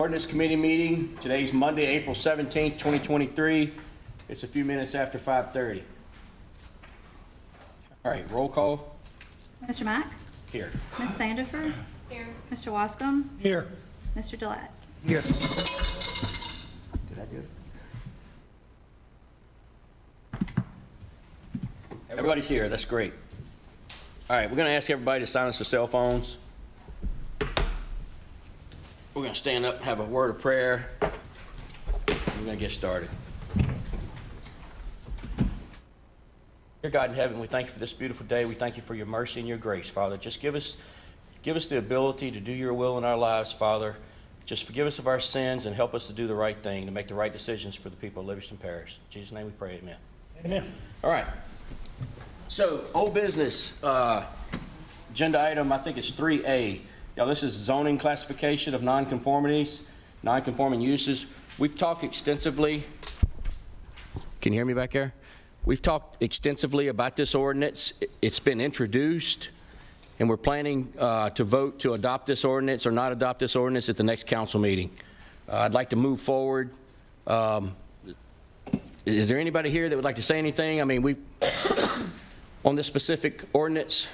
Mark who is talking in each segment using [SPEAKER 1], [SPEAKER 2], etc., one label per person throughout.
[SPEAKER 1] Ordinance Committee meeting. Today's Monday, April 17th, 2023. It's a few minutes after 5:30. All right, roll call.
[SPEAKER 2] Mr. Mack?
[SPEAKER 1] Here.
[SPEAKER 2] Ms. Sandiford? Here. Mr. Wascom?
[SPEAKER 3] Here.
[SPEAKER 2] Mr. Dillette?
[SPEAKER 3] Here.
[SPEAKER 1] Did I do it? Everybody's here. That's great. All right, we're going to ask everybody to silence their cell phones. We're going to stand up and have a word of prayer. We're going to get started. Dear God in heaven, we thank you for this beautiful day. We thank you for your mercy and your grace, Father. Just give us the ability to do your will in our lives, Father. Just forgive us of our sins and help us to do the right thing, to make the right decisions for the people of Livingston Parish. In Jesus' name we pray, amen.
[SPEAKER 3] Amen.
[SPEAKER 1] All right. So, old business, agenda item, I think it's 3A. Y'all, this is zoning classification of nonconformities, nonconforming uses. We've talked extensively. Can you hear me back there? We've talked extensively about this ordinance. It's been introduced, and we're planning to vote to adopt this ordinance or not adopt this ordinance at the next council meeting. I'd like to move forward. Is there anybody here that would like to say anything? I mean, we on this specific ordinance.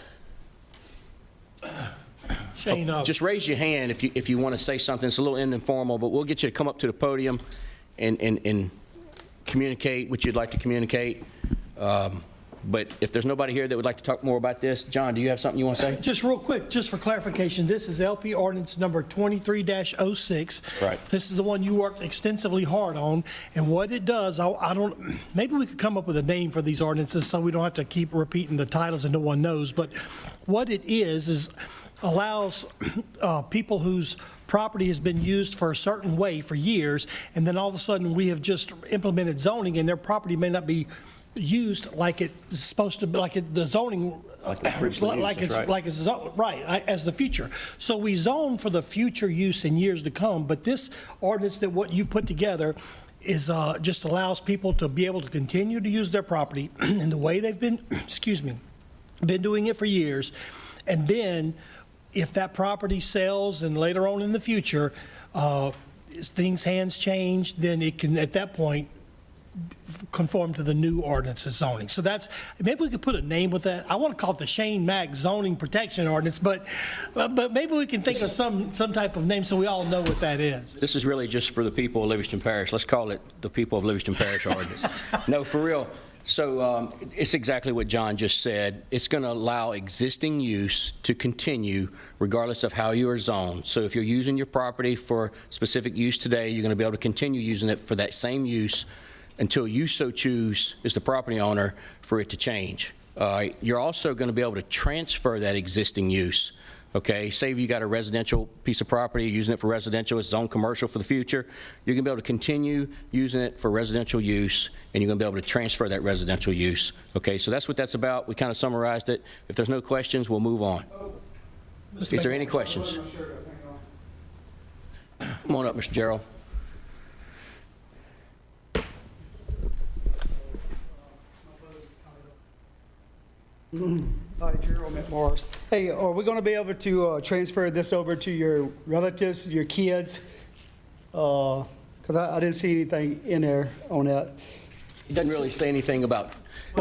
[SPEAKER 3] Shane,
[SPEAKER 1] Just raise your hand if you want to say something. It's a little informal, but we'll get you to come up to the podium and communicate what you'd like to communicate. But if there's nobody here that would like to talk more about this, John, do you have something you want to say?
[SPEAKER 3] just real quick, just for clarification, this is LP ordinance number 23-06.
[SPEAKER 1] Right.
[SPEAKER 3] This is the one you worked extensively hard on, and what it does, I don't, maybe we could come up with a name for these ordinances so we don't have to keep repeating the titles and no one knows, but what it is allows people whose property has been used for a certain way for years, and then all of a sudden we have just implemented zoning and their property may not be used like it's supposed to be, the zoning, as the future. So we zone for the future use in years to come, but this ordinance that what you put together is just allows people to be able to continue to use their property in the way they've been, been doing it for years. And then if that property sells and later on in the future, hands change, then it can, at that point, conform to the new ordinance of zoning. So that's, maybe we could put a name with that. I want to call it the Shane Mack Zoning Protection Ordinance, but maybe we can think of some type of name so we all know what that is.
[SPEAKER 1] This is really just for the people of Livingston Parish. Let's call it the people of Livingston Parish ordinance. No, for real. So it's exactly what John just said. It's going to allow existing use to continue regardless of how you are zoned. So if you're using your property for specific use today, you're going to be able to continue using it for that same use until you so choose as the property owner for it to change. You're also going to be able to transfer that existing use. Okay, say you got a residential piece of property, using it for residential, it's zoned commercial for the future, you're going to be able to continue using it for residential use, and you're going to be able to transfer that residential use. Okay, so that's what that's about. We kind of summarized it. If there's no questions, we'll move on. Is there any questions? Come on up, Mr. Gerald.
[SPEAKER 4] Hi, Gerald McMorris. Hey, are we going to be able to transfer this over to your relatives, your kids? Because I didn't see anything in there on that.
[SPEAKER 1] It doesn't really say anything about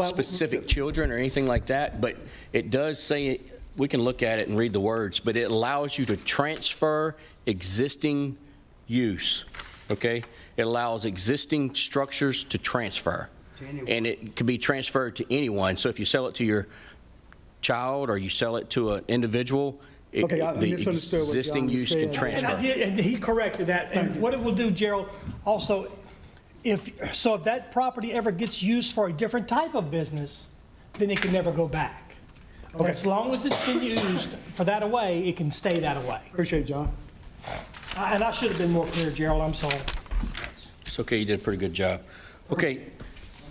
[SPEAKER 1] specific children or anything like that, but it does say, we can look at it and read the words, but it allows you to transfer existing use, okay? It allows existing structures to transfer. And it can be transferred to anyone. So if you sell it to your child or you sell it to an individual, the existing use can transfer.
[SPEAKER 3] And he corrected that. And what it will do, Gerald, also, if that property ever gets used for a different type of business, then it can never go back. Okay. As long as it's been used for that away, it can stay that away.
[SPEAKER 4] Appreciate it, John.
[SPEAKER 3] And I should have been more clear, Gerald. I'm sorry.
[SPEAKER 1] It's okay. You did a pretty good job. Okay.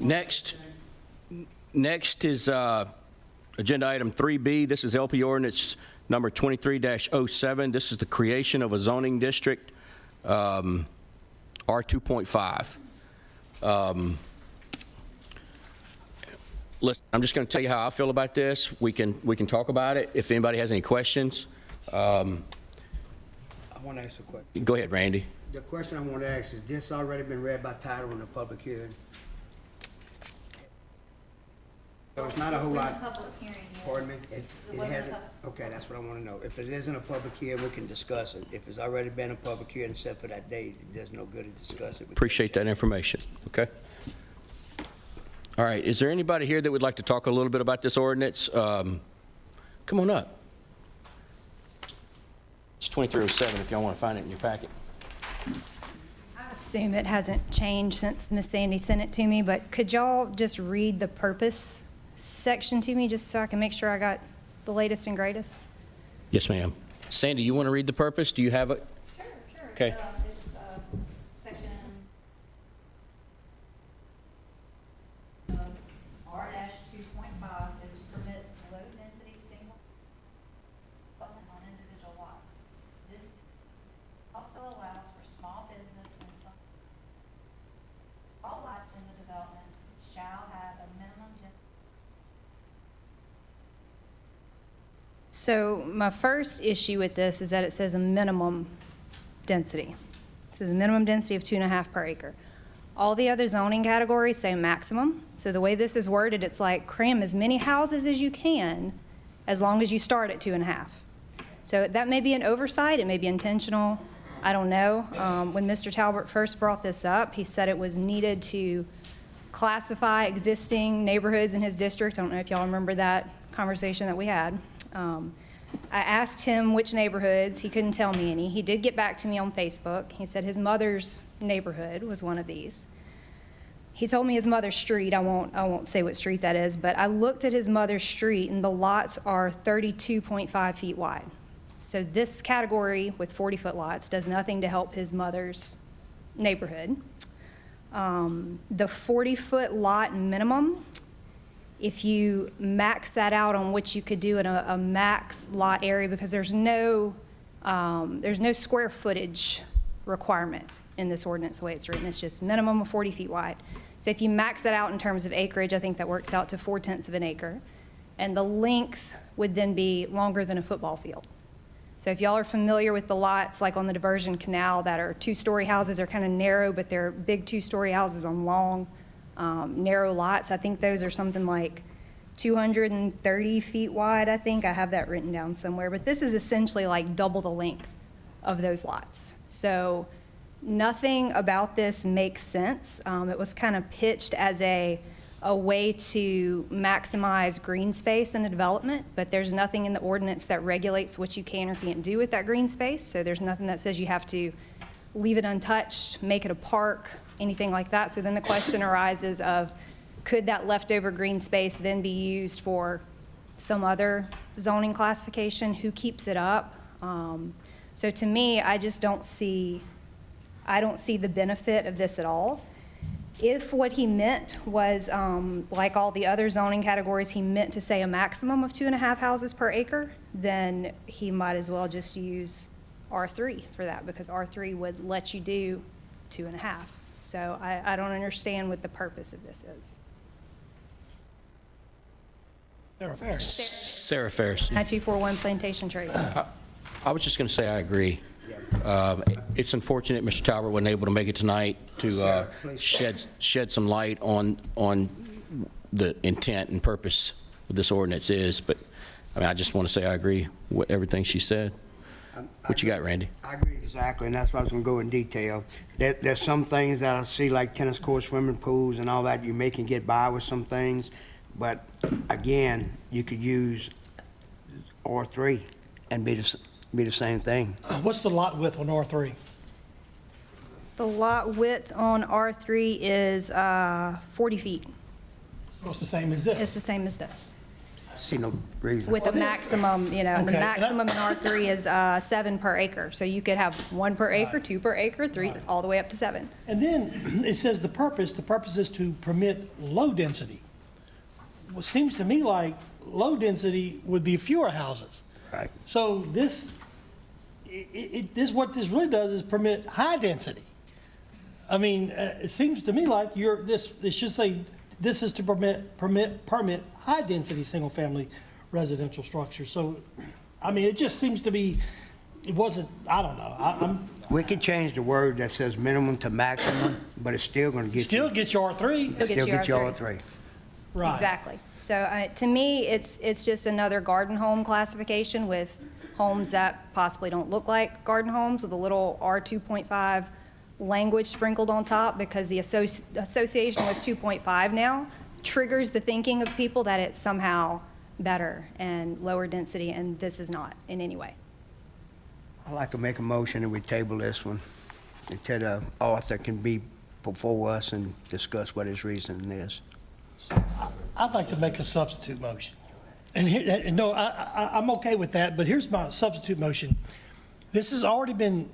[SPEAKER 1] Next is agenda item 3B. This is LP ordinance number 23-07. This is the creation of a zoning district, R2.5. I'm just going to tell you how I feel about this. We can talk about it if anybody has any questions.
[SPEAKER 5] I want to ask a question.
[SPEAKER 1] Go ahead, Randy.
[SPEAKER 5] The question I want to ask is this already been read by title in the public hearing? So it's not a whole lot,
[SPEAKER 2] Public hearing yet.
[SPEAKER 5] pardon me? It
[SPEAKER 2] wasn't a
[SPEAKER 5] hasn't, okay, that's what I want to know. If it isn't a public hearing, we can discuss it. If it's already been a public hearing set for that date, there's no good to discuss it.
[SPEAKER 1] Appreciate that information, okay? All right, is there anybody here that would like to talk a little bit about this ordinance? Come on up. It's 2307 if y'all want to find it in your packet.
[SPEAKER 6] I assume it hasn't changed since Miss Sandy sent it to me, but could y'all just read the purpose section to me, just so I can make sure I got the latest and greatest?
[SPEAKER 1] Yes, ma'am. Sandy, you want to read the purpose? Do you have it?
[SPEAKER 2] Sure, sure.
[SPEAKER 1] Okay.
[SPEAKER 2] It's section R-2.5 is to permit low-density single development on individual lots. This also allows for small business and some, all lots in the development shall have a minimum
[SPEAKER 6] So my first issue with this is that it says a minimum density. It says a minimum density of 2.5 per acre. All the other zoning categories say maximum. So the way this is worded, it's like cram as many houses as you can as long as you start at 2.5. So that may be an oversight, it may be intentional, I don't know. When Mr. Talbot first brought this up, he said it was needed to classify existing neighborhoods in his district. I don't know if y'all remember that conversation that we had. I asked him which neighborhoods. He couldn't tell me any. He did get back to me on Facebook. He said his mother's neighborhood was one of these. He told me his mother's street. I won't say what street that is, but I looked at his mother's street, and the lots are 32.5 feet wide. So this category with 40-foot lots does nothing to help his mother's neighborhood. The 40-foot lot minimum, if you max that out on what you could do in a max lot area, because there's no square footage requirement in this ordinance the way it's written. It's just minimum of 40 feet wide. So if you max that out in terms of acreage, I think that works out to 4/10 of an acre. And the length would then be longer than a football field. So if y'all are familiar with the lots like on the diversion canal that are 2-story houses, are kind of narrow, but they're big 2-story houses on long, narrow lots. I think those are something like 230 feet wide, I think. I have that written down somewhere. But this is essentially like double the length of those lots. So nothing about this makes sense. It was kind of pitched as a way to maximize green space in a development, but there's nothing in the ordinance that regulates what you can or can't do with that green space. So there's nothing that says you have to leave it untouched, make it a park, anything like that. So then the question arises of, could that leftover green space then be used for some other zoning classification? Who keeps it up? So to me, I don't see the benefit of this at all. If what he meant was, like all the other zoning categories, he meant to say a maximum of 2.5 houses per acre, then he might as well just use R3 for that, because R3 would let you do 2.5. So I don't understand what the purpose of this is.
[SPEAKER 1] Sarah Ferris.
[SPEAKER 6] 9241 Plantation Trace.
[SPEAKER 1] I was just going to say I agree. It's unfortunate Mr. Talbot wasn't able to make it tonight to
[SPEAKER 5] Sarah, please.
[SPEAKER 1] shed some light on the intent and purpose of this ordinance is, but I mean, I just want to say I agree with everything she said. What you got, Randy?
[SPEAKER 5] I agree exactly, and that's why I was gonna go in detail. There's some things that I see, like tennis courts, swimming pools, and all that, you may can get by with some things, but again, you could use R3 and be the same thing.
[SPEAKER 3] What's the lot width on R3?
[SPEAKER 6] The lot width on R3 is 40 feet.
[SPEAKER 3] So it's the same as
[SPEAKER 6] It's
[SPEAKER 3] this?
[SPEAKER 6] the same as this,
[SPEAKER 5] See no reason.
[SPEAKER 6] with a maximum, the
[SPEAKER 3] Okay, and
[SPEAKER 6] maximum in R3 is 7 per acre. So you could have 1 per acre, 2 per acre, 3, all the way up to 7.
[SPEAKER 3] And then it says the purpose is to permit low density. Well, it seems to me like low density would be fewer houses.
[SPEAKER 5] Right.
[SPEAKER 3] So what this really does is permit high density. I mean, it seems to me like it should say, this is to permit high density single family residential structures. So, I mean, it just seems to be it wasn't, I don't know. I'm,
[SPEAKER 5] We could change the word that says minimum to maximum, but it's still gonna get you.
[SPEAKER 3] still get you R3.
[SPEAKER 5] Still get you
[SPEAKER 6] R3.
[SPEAKER 5] R3.
[SPEAKER 3] Right.
[SPEAKER 6] Exactly. So to me, it's just another garden home classification with homes that possibly don't look like garden homes with a little R2.5 language sprinkled on top, because the association with 2.5 now triggers the thinking of people that it's somehow better and lower density, and this is not in any way.
[SPEAKER 5] I'd like to make a motion that we table this one until the author can be before us and discuss what his reasoning is.
[SPEAKER 3] I'd like to make a substitute motion. And here, no, I'm okay with that, but here's my substitute motion. This has already been,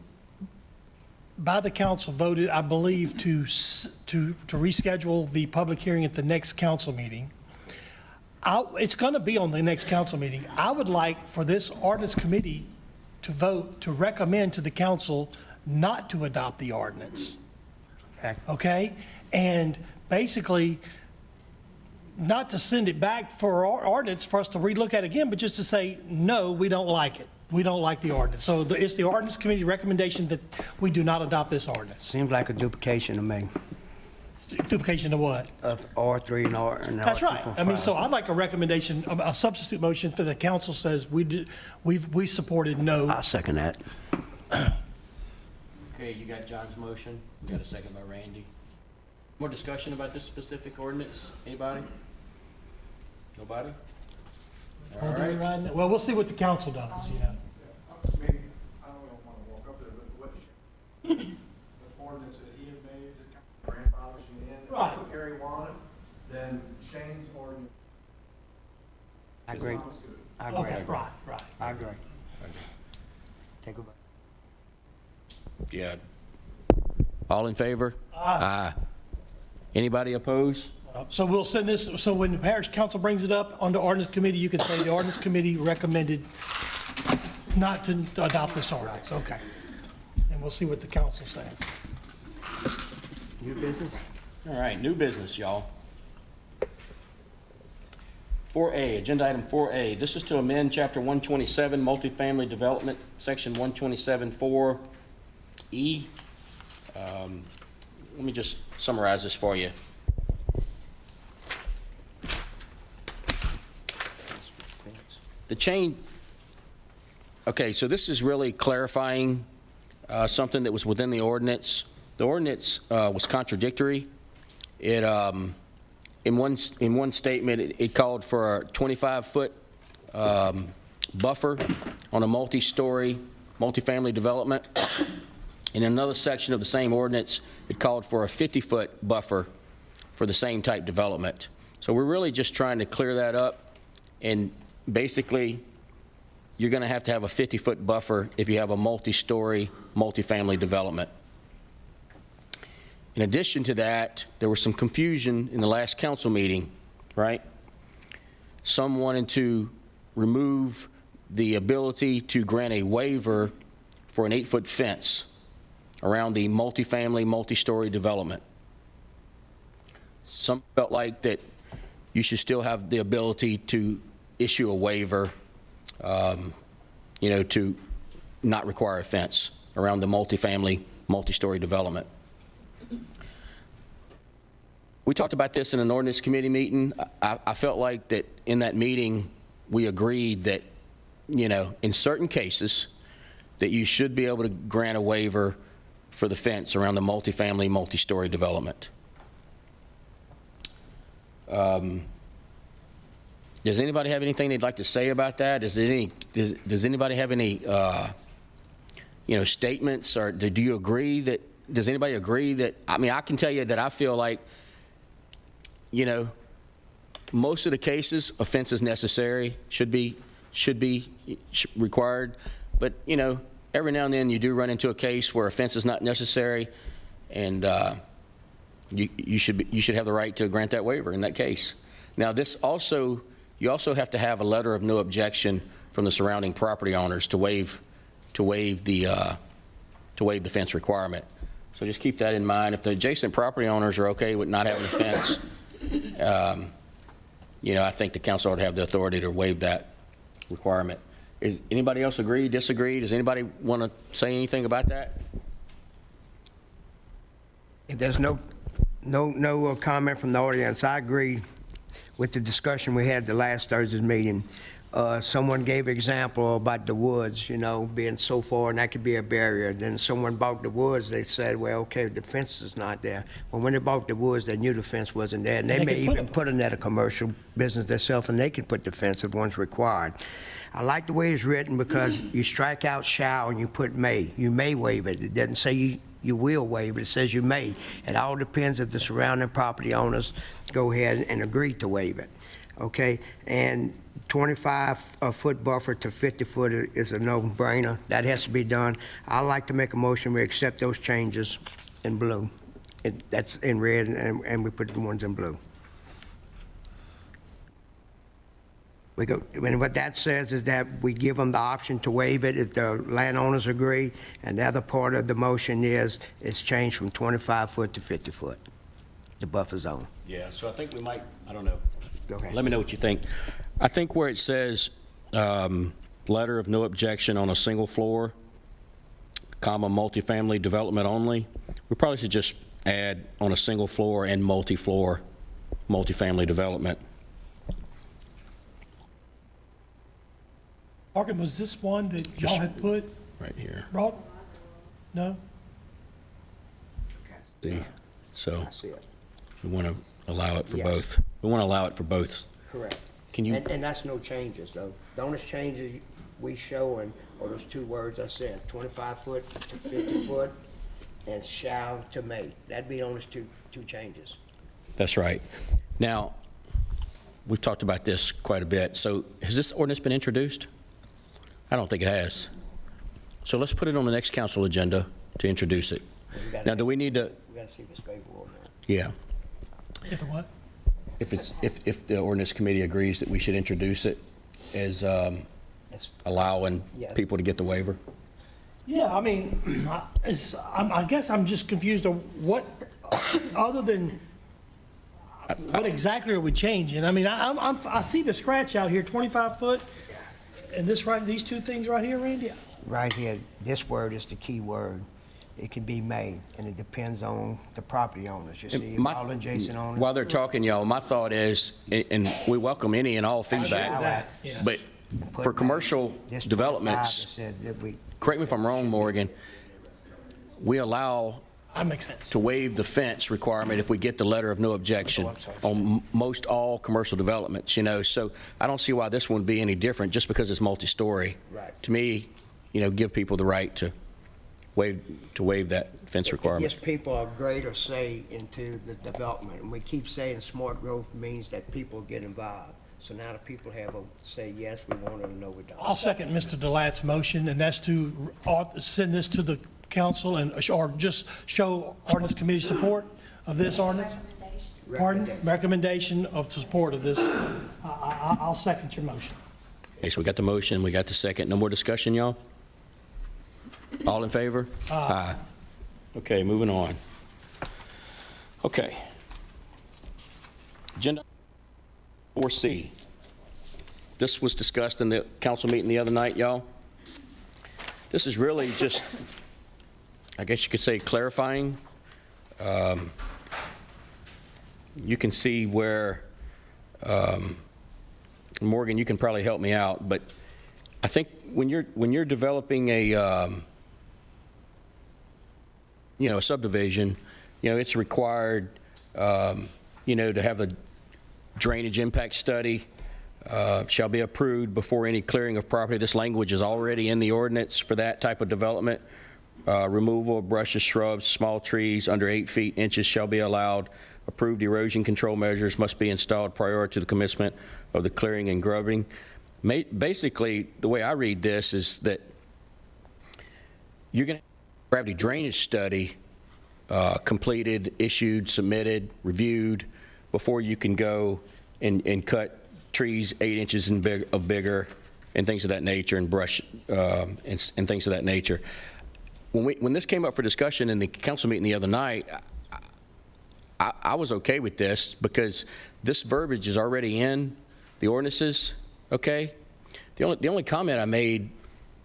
[SPEAKER 3] by the council, voted, I believe, to reschedule the public hearing at the next council meeting. It's going to be on the next council meeting. I would like for this ordinance committee to vote to recommend to the council not to adopt the ordinance. Okay? And basically, not to send it back for our ordinance for us to relook at again, but just to say, no, we don't like it. We don't like the ordinance. So it's the ordinance committee recommendation that we do not adopt this ordinance.
[SPEAKER 5] Seems like a duplication to me
[SPEAKER 3] Duplication of what?
[SPEAKER 5] of R3 and R and R2.5.
[SPEAKER 3] That's right. I mean, so I'd like a recommendation, a substitute motion that the council says we supported no.
[SPEAKER 5] I'll second that.
[SPEAKER 1] Okay, you got John's motion. We got a second by Randy. More discussion about this specific ordinance? Anybody? Nobody? All right.
[SPEAKER 3] Well, we'll see what the council does, you know.
[SPEAKER 7] Maybe, I don't want to walk up there, but what, the ordinance that he had made, that kind of grandfathers you in. If
[SPEAKER 3] Right.
[SPEAKER 7] you put Gary wanted, then Shane's ordinance.
[SPEAKER 5] I agree.
[SPEAKER 7] is not as good.
[SPEAKER 5] I agree.
[SPEAKER 3] Okay, right.
[SPEAKER 5] I agree. Take a vote.
[SPEAKER 1] Yeah. All in favor? Aye. Anybody opposed?
[SPEAKER 3] So we'll send this, so when the parish council brings it up on the ordinance committee, you can say the ordinance committee recommended not to adopt this ordinance, okay? And we'll see what the council says.
[SPEAKER 5] New business?
[SPEAKER 1] All right, new business, y'all. 4A, agenda item 4A. This is to amend Chapter 127, multifamily development, Section 127-4E. Let me just summarize this for you. The change, okay, so this is really clarifying something that was within the ordinance. The ordinance was contradictory. It, in one statement, it called for a 25-foot buffer on a multi-story, multifamily development. In another section of the same ordinance, it called for a 50-foot buffer for the same type development. So we're really just trying to clear that up, and basically, you're going to have a 50-foot buffer if you have a multi-story, multifamily development. In addition to that, there was some confusion in the last council meeting, right? Some wanted to remove the ability to grant a waiver for an 8-foot fence around the multifamily, multi-story development. Some felt like that you should still have the ability to issue a waiver, to not require a fence around the multifamily, multi-story development. We talked about this in an ordinance committee meeting. I felt like that in that meeting, we agreed that, in certain cases, that you should be able to grant a waiver for the fence around the multifamily, multi-story development. Does anybody have anything they'd like to say about that? Does anybody have any, statements, or do you agree that, does anybody agree that, I can tell you that I feel like, most of the cases, a fence is necessary, should be required, but, every now and then you do run into a case where a fence is not necessary, and you should have the right to grant that waiver in that case. Now, you also have to have a letter of no objection from the surrounding property owners to waive the fence requirement. So just keep that in mind. If the adjacent property owners are okay with not having a fence, I think the council would have the authority to waive that requirement. Is anybody else agree, disagree? Does anybody want to say anything about that?
[SPEAKER 5] If there's no comment from the audience, I agree with the discussion we had the last Thursday's meeting. Someone gave example about the woods, being so far, and that could be a barrier. Then someone bought the woods, they said, well, okay, the fence is not there. Well, when they bought the woods, they knew the fence wasn't there, and they may even put in that a commercial business themselves, and they can put the fence if one's required. I like the way it's written because you strike out shall and you put may. You may waive it. It doesn't say you will waive it. It says you may. It all depends if the surrounding property owners go ahead and agree to waive it. Okay? And 25-foot buffer to 50-foot is a no-brainer. That has to be done. I'd like to make a motion we accept those changes in blue. That's in red, and we put the ones in blue. And what that says is that we give them the option to waive it if the landowners agree, and the other part of the motion is it's changed from 25-foot to 50-foot, the buffer zone.
[SPEAKER 1] Yeah, so I think we might, I don't know.
[SPEAKER 5] Go ahead.
[SPEAKER 1] Let me know what you think. I think where it says, letter of no objection on a single floor, comma, multifamily development only, we probably should just add on a single floor and multi-floor, multifamily development.
[SPEAKER 3] Morgan, was this one that y'all had put,
[SPEAKER 1] Right here.
[SPEAKER 3] brought? No?
[SPEAKER 1] See, so
[SPEAKER 5] I see it.
[SPEAKER 1] we want to allow it for
[SPEAKER 5] Yes.
[SPEAKER 1] both. We want to allow it for both.
[SPEAKER 5] Correct.
[SPEAKER 1] Can you,
[SPEAKER 5] And that's no changes, though. The only changes we showing are those two words I said, 25-foot to 50-foot, and shall to may. That'd be only two changes.
[SPEAKER 1] that's right. Now, we've talked about this quite a bit. So has this ordinance been introduced? I don't think it has. So let's put it on the next council agenda to introduce it. Now, do we need to,
[SPEAKER 5] We gotta see if it's favorable or not.
[SPEAKER 1] yeah,
[SPEAKER 3] If what?
[SPEAKER 1] if the ordinance committee agrees that we should introduce it as
[SPEAKER 5] That's-
[SPEAKER 1] allowing
[SPEAKER 5] Yes.
[SPEAKER 1] people to get the waiver?
[SPEAKER 3] Yeah, I mean, I guess I'm just confused on what, other than, what exactly are we changing? I mean, I see the scratch out here, 25 foot, and these two things right here, Randy?
[SPEAKER 5] Right here, this word is the key word. It can be may, and it depends on the property owners. You see,
[SPEAKER 1] My-
[SPEAKER 5] all adjacent owners.
[SPEAKER 1] While they're talking, y'all, my thought is, and we welcome any and all feedback,
[SPEAKER 3] Yeah.
[SPEAKER 1] but
[SPEAKER 5] Put
[SPEAKER 1] for
[SPEAKER 5] may.
[SPEAKER 1] commercial
[SPEAKER 5] This 25
[SPEAKER 1] developments,
[SPEAKER 5] that said that we-
[SPEAKER 1] correct me if I'm wrong, Morgan, we allow
[SPEAKER 3] That makes sense.
[SPEAKER 1] to waive the fence requirement if we get the letter of no objection
[SPEAKER 5] I'm sorry.
[SPEAKER 1] on most all commercial developments, so I don't see why this one would be any different just because it's multi-story.
[SPEAKER 5] Right.
[SPEAKER 1] To me, give people the right to waive that fence
[SPEAKER 5] It
[SPEAKER 1] requirement.
[SPEAKER 5] gives people a greater say into the development, and we keep saying smart growth means that people get involved. So now the people have a say, yes, we want it, or no, we don't.
[SPEAKER 3] I'll second Mr. Delat's motion, and that's to send this to the council or just show ordinance committee support of this ordinance? Pardon? Recommendation of support of this. I'll second your motion.
[SPEAKER 1] Okay, so we got the motion, we got the second. No more discussion, y'all? All in favor? Aye. Okay, moving on. Okay. Agenda 4C. This was discussed in the council meeting the other night, y'all. This is really just, I guess you could say, clarifying. You can see where, Morgan, you can probably help me out, but I think when you're developing a subdivision, it's required, to have a drainage impact study, shall be approved before any clearing of property. This language is already in the ordinance for that type of development. Removal of brushes, shrubs, small trees under 8 feet inches shall be allowed. Approved erosion control measures must be installed prior to the commencement of the clearing and grubbing. Basically, the way I read this is that you're going to have a gravity drainage study completed, issued, submitted, reviewed before you can go and cut trees 8 inches and bigger and things of that nature, and brush and things of that nature. When this came up for discussion in the council meeting the other night, I was okay with this because this verbiage is already in the ordinances, okay? The only comment I made,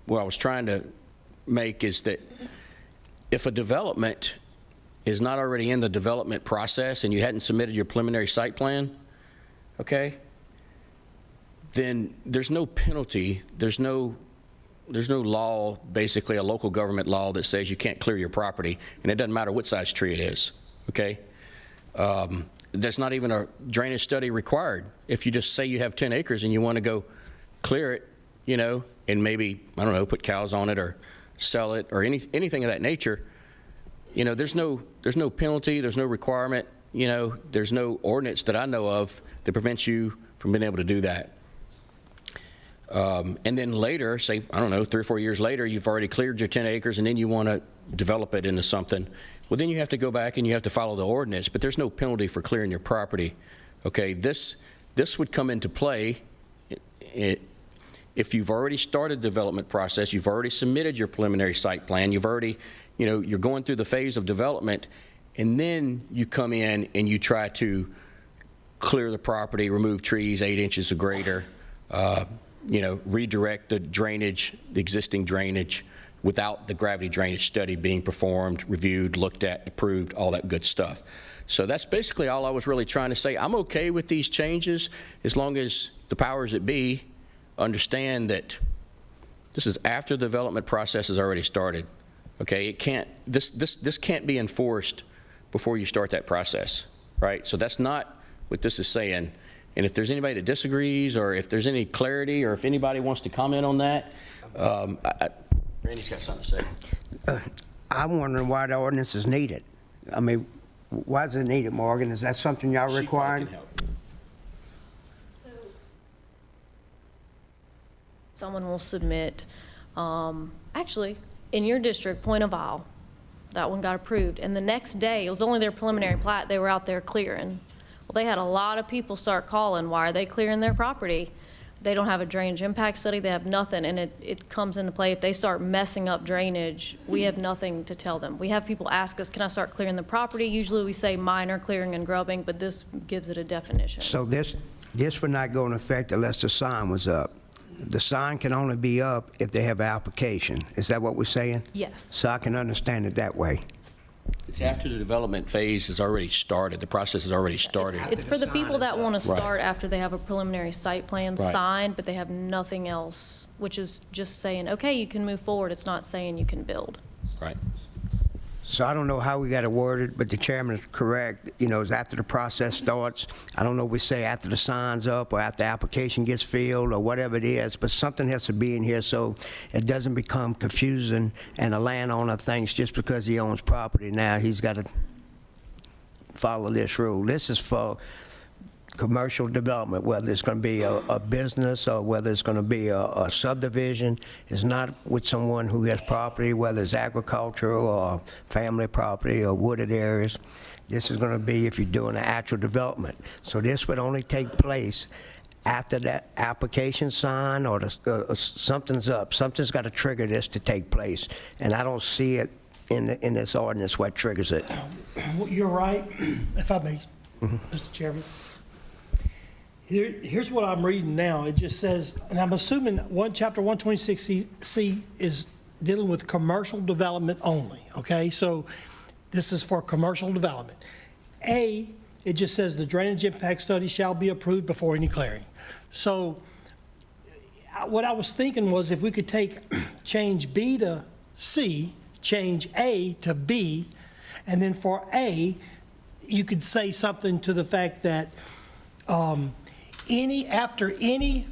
[SPEAKER 1] what I was trying to make, is that if a development is not already in the development process and you hadn't submitted your preliminary site plan, okay, then there's no penalty, there's no law, basically a local government law that says you can't clear your property, and it doesn't matter what size tree it is, okay? There's not even a drainage study required. If you just say you have 10 acres and you want to go clear it, you know, and maybe, I don't know, put cows on it or sell it or anything of that nature, you know, there's no penalty, there's no requirement, you know, there's no ordinance that I know of that prevents you from being able to do that. And then later, say, I don't know, 3 or 4 years later, you've already cleared your 10 acres and then you want to develop it into something. Well, then you have to go back and you have to follow the ordinance, but there's no penalty for clearing your property. Okay, this would come into play if you've already started the development process, you've already submitted your preliminary site plan, you've already, you know, you're going through the phase of development, and then you come in and you try to clear the property, remove trees 8 inches or greater, you know, redirect the drainage, the existing drainage, without the gravity drainage study being performed, reviewed, looked at, approved, all that good stuff. So that's basically all I was really trying to say. I'm okay with these changes as long as the powers that be understand that this is after the development process has already started. Okay, it can't, this can't be enforced before you start that process, right? So that's not what this is saying. And if there's anybody that disagrees, or if there's any clarity, or if anybody wants to comment on that, Randy's got something to say.
[SPEAKER 5] I'm wondering why the ordinance is needed. I mean, why is it needed, Morgan? Is that something y'all
[SPEAKER 1] She
[SPEAKER 5] requiring?
[SPEAKER 1] can help.
[SPEAKER 8] Someone will submit, actually, in your district, Point of Isle, that one got approved. And the next day, it was only their preliminary plat, they were out there clearing. Well, they had a lot of people start calling, why are they clearing their property? They don't have a drainage impact study, they have nothing, and it comes into play. If they start messing up drainage, we have nothing to tell them. We have people ask us, can I start clearing the property? Usually we say minor clearing and grubbing, but this gives it a definition.
[SPEAKER 5] So this would not go into effect unless the sign was up. The sign can only be up if they have an application. Is that what we're saying?
[SPEAKER 8] Yes.
[SPEAKER 5] So I can understand it that way.
[SPEAKER 1] It's after the development phase has already started, the process has already started.
[SPEAKER 8] It's for the people that want to
[SPEAKER 1] Right.
[SPEAKER 8] start after they have a preliminary site plan
[SPEAKER 1] Right.
[SPEAKER 8] signed, but they have nothing else, which is just saying, okay, you can move forward. It's not saying you can build.
[SPEAKER 1] Right.
[SPEAKER 5] So I don't know how we got it worded, but the chairman is correct. You know, it's after the process starts. I don't know if we say after the sign's up or after the application gets filled or whatever it is, but something has to be in here so it doesn't become confusing and a landowner thinks just because he owns property now, he's got to follow this rule. This is for commercial development, whether it's going to be a business or whether it's going to be a subdivision. It's not with someone who has property, whether it's agricultural or family property or wooded areas. This is going to be if you're doing an actual development. So this would only take place after that application sign or something's up. Something's got to trigger this to take place. And I don't see it in this ordinance what triggers it.
[SPEAKER 3] You're right, if I may, Mr. Chairman. Here's what I'm reading now. It just says, and I'm assuming chapter 126C is dealing with commercial development only, okay? So this is for commercial development. A, it just says the drainage impact study shall be approved before any clearing. So what I was thinking was if we could change B to C, change A to B, and then for A, you could say something to the fact that after any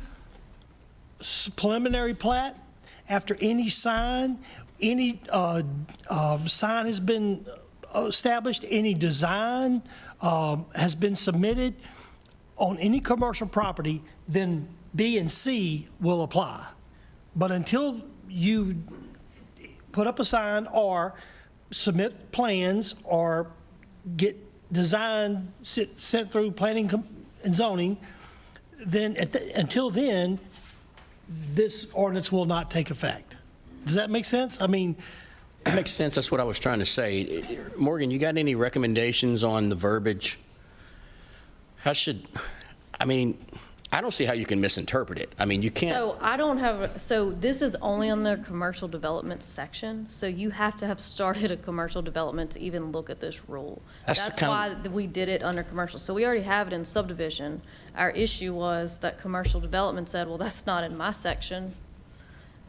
[SPEAKER 3] preliminary plat, after any sign, any sign has been established, any design has been submitted on any commercial property, then B and C will apply. But until you put up a sign or submit plans or get design sent through planning and zoning, then until then, this ordinance will not take effect. Does that make sense? I mean,
[SPEAKER 1] It makes sense. That's what I was trying to say. Morgan, you got any recommendations on the verbiage? I I don't see how you can misinterpret it. I mean, you can't.
[SPEAKER 8] So I don't have, so this is only on the commercial development section, so you have to have started a commercial development to even look at this rule.
[SPEAKER 1] That's
[SPEAKER 8] That's
[SPEAKER 1] kind
[SPEAKER 8] why we did it under commercial. So we already have it in subdivision. Our issue was that commercial development said, well, that's not in my section.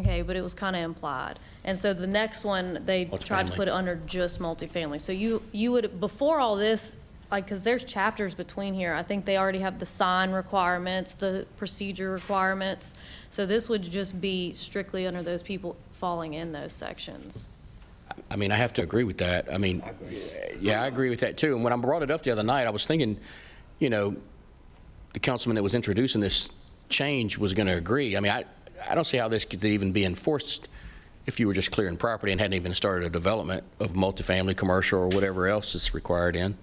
[SPEAKER 8] Okay, but it was kind of implied. And so the next one, they tried to
[SPEAKER 1] Multifamily.
[SPEAKER 8] put it under just multifamily. So you would, before all this, like, because there's chapters between here, I think they already have the sign requirements, the procedure requirements. So this would just be strictly under those people falling in those sections.
[SPEAKER 1] I mean, I have to agree with that. I mean, yeah, I agree with that too. And when I brought it up the other night, I was thinking, you know, the councilman that was introducing this change was going to agree. I mean, I don't see how this could even be enforced if you were just clearing property and hadn't even started a development of multifamily, commercial, or whatever else is required in.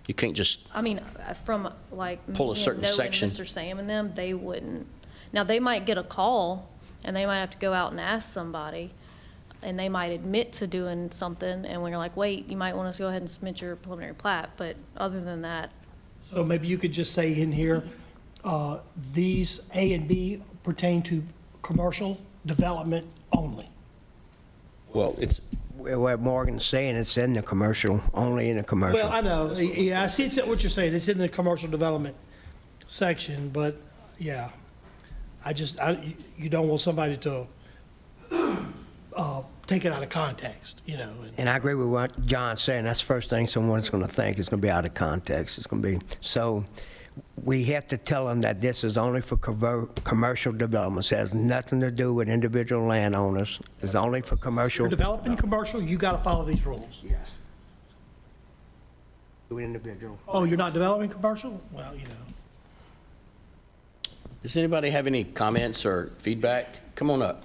[SPEAKER 1] You can't just,
[SPEAKER 8] I mean, from like
[SPEAKER 1] Pull a
[SPEAKER 8] me and
[SPEAKER 1] certain
[SPEAKER 8] Noah and
[SPEAKER 1] section.
[SPEAKER 8] Mr. Sam and them, they wouldn't. Now, they might get a call, and they might have to go out and ask somebody, and they might admit to doing something, and we're like, wait, you might want us to go ahead and submit your preliminary plat, but other than that,
[SPEAKER 3] So maybe you could just say in here, these A and B pertain to commercial development only.
[SPEAKER 1] well, it's,
[SPEAKER 5] What Morgan's saying, it's in the commercial, only in the commercial.
[SPEAKER 3] Well, I know, yeah, I see what you're saying, it's in the commercial development section, but, yeah, you don't want somebody to take it out of context, you know.
[SPEAKER 5] And I agree with what John's saying. That's the first thing someone's going to think. It's going to be out of context. It's going to be, so we have to tell them that this is only for commercial developments. It has nothing to do with individual landowners. It's only for commercial.
[SPEAKER 3] You're developing commercial, you got to follow these rules.
[SPEAKER 5] Yes. To individual.
[SPEAKER 3] Oh, you're not developing commercial? Well, you know.
[SPEAKER 1] does anybody have any comments or feedback? Come on up.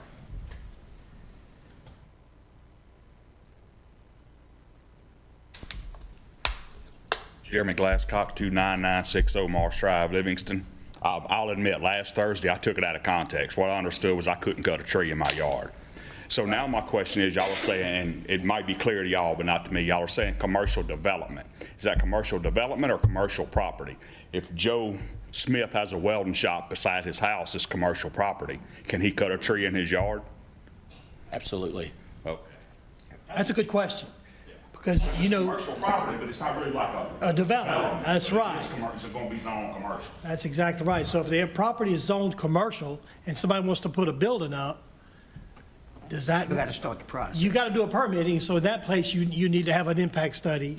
[SPEAKER 9] Jeremy Glasscock, 29960 Marsh Drive, Livingston. I'll admit, last Thursday, I took it out of context. What I understood was I couldn't cut a tree in my yard. So now my question is, y'all are saying, and it might be clear to y'all, but not to me, y'all are saying commercial development. Is that commercial development or commercial property? If Joe Smith has a welding shop beside his house, it's commercial property. Can he cut a tree in his yard?
[SPEAKER 1] Absolutely.
[SPEAKER 9] Okay.
[SPEAKER 3] That's a good question, because, you know,
[SPEAKER 9] Commercial property, but it's not really like
[SPEAKER 3] a development, that's right.
[SPEAKER 9] It's going to be zoned commercial.
[SPEAKER 3] That's exactly right. So if their property is zoned commercial and somebody wants to put a building up, does that?
[SPEAKER 5] We got to start the process.
[SPEAKER 3] You got to do a permitting, so in that place, you need to have an impact study.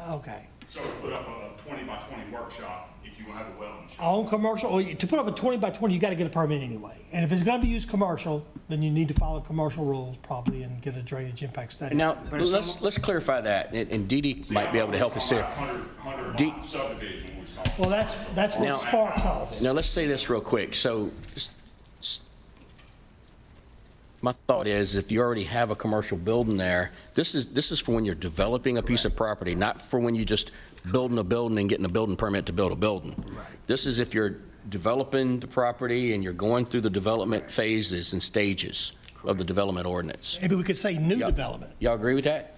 [SPEAKER 3] Okay.
[SPEAKER 9] So put up a 20 by 20 workshop if you want to have a welding shop.
[SPEAKER 3] On commercial, or to put up a 20 by 20, you got to get a permit anyway. And if it's going to be used commercial, then you need to follow commercial rules probably and get a drainage impact study.
[SPEAKER 1] Now, let's clarify that, and Dee Dee might be able to help us here.
[SPEAKER 9] 100
[SPEAKER 1] D-
[SPEAKER 9] lot subdivision we saw.
[SPEAKER 3] Well, that's
[SPEAKER 1] Now-
[SPEAKER 3] what sparks all this.
[SPEAKER 1] Now, let's say this real quick. So, my thought is, if you already have a commercial building there, this is for when you're developing a piece of property, not for when you just building a building and getting a building permit to build a building. This is if you're developing the property and you're going through the development phases and stages of the development ordinance.
[SPEAKER 3] Maybe we could say new
[SPEAKER 1] Y'all-
[SPEAKER 3] development.
[SPEAKER 1] Y'all agree with that?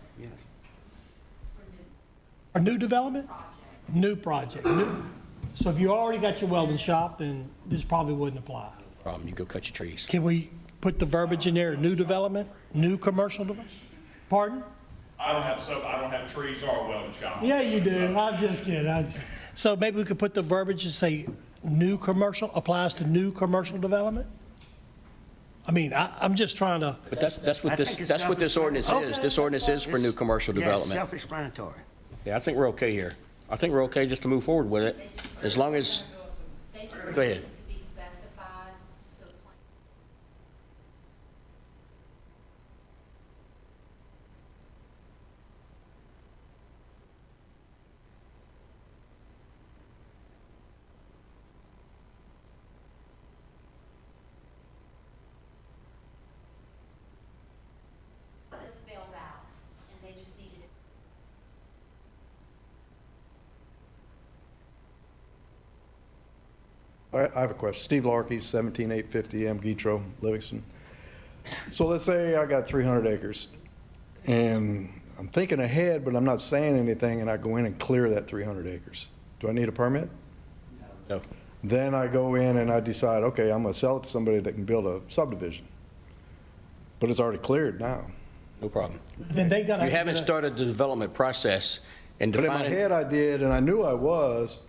[SPEAKER 3] Or new development? New project. So if you already got your welding shop, then this probably wouldn't apply.
[SPEAKER 1] Problem, you go cut your trees.
[SPEAKER 3] Can we put the verbiage in there, new development, new commercial development? Pardon?
[SPEAKER 9] I don't have trees or a welding shop.
[SPEAKER 3] Yeah, you do. I'm just kidding. So maybe we could put the verbiage and say, new commercial, applies to new commercial development? I mean, I'm just trying to,
[SPEAKER 1] But that's what
[SPEAKER 5] I
[SPEAKER 1] this,
[SPEAKER 5] think it's
[SPEAKER 1] that's what this ordinance is.
[SPEAKER 3] Okay.
[SPEAKER 1] This ordinance is for new commercial
[SPEAKER 5] Yeah,
[SPEAKER 1] development.
[SPEAKER 5] self-explanatory.
[SPEAKER 1] Yeah, I think we're okay here. I think we're okay just to move forward with it, as long as,
[SPEAKER 2] They just
[SPEAKER 1] Go ahead.
[SPEAKER 2] need it to be specified, so plain. It's spelled out, and they just needed it.
[SPEAKER 7] All right, I have a question. Steve Larkey, 17850 M. Guitro, Livingston. So let's say I got 300 acres, and I'm thinking ahead, but I'm not saying anything, and I go in and clear that 300 acres. Do I need a permit?
[SPEAKER 1] no.
[SPEAKER 7] Then I go in and I decide, okay, I'm gonna sell it to somebody that can build a subdivision. But it's already cleared now.
[SPEAKER 1] No problem.
[SPEAKER 3] Then they got to.
[SPEAKER 1] You haven't started the development process and
[SPEAKER 7] But in my
[SPEAKER 1] defining.
[SPEAKER 7] head, I did, and I knew I was.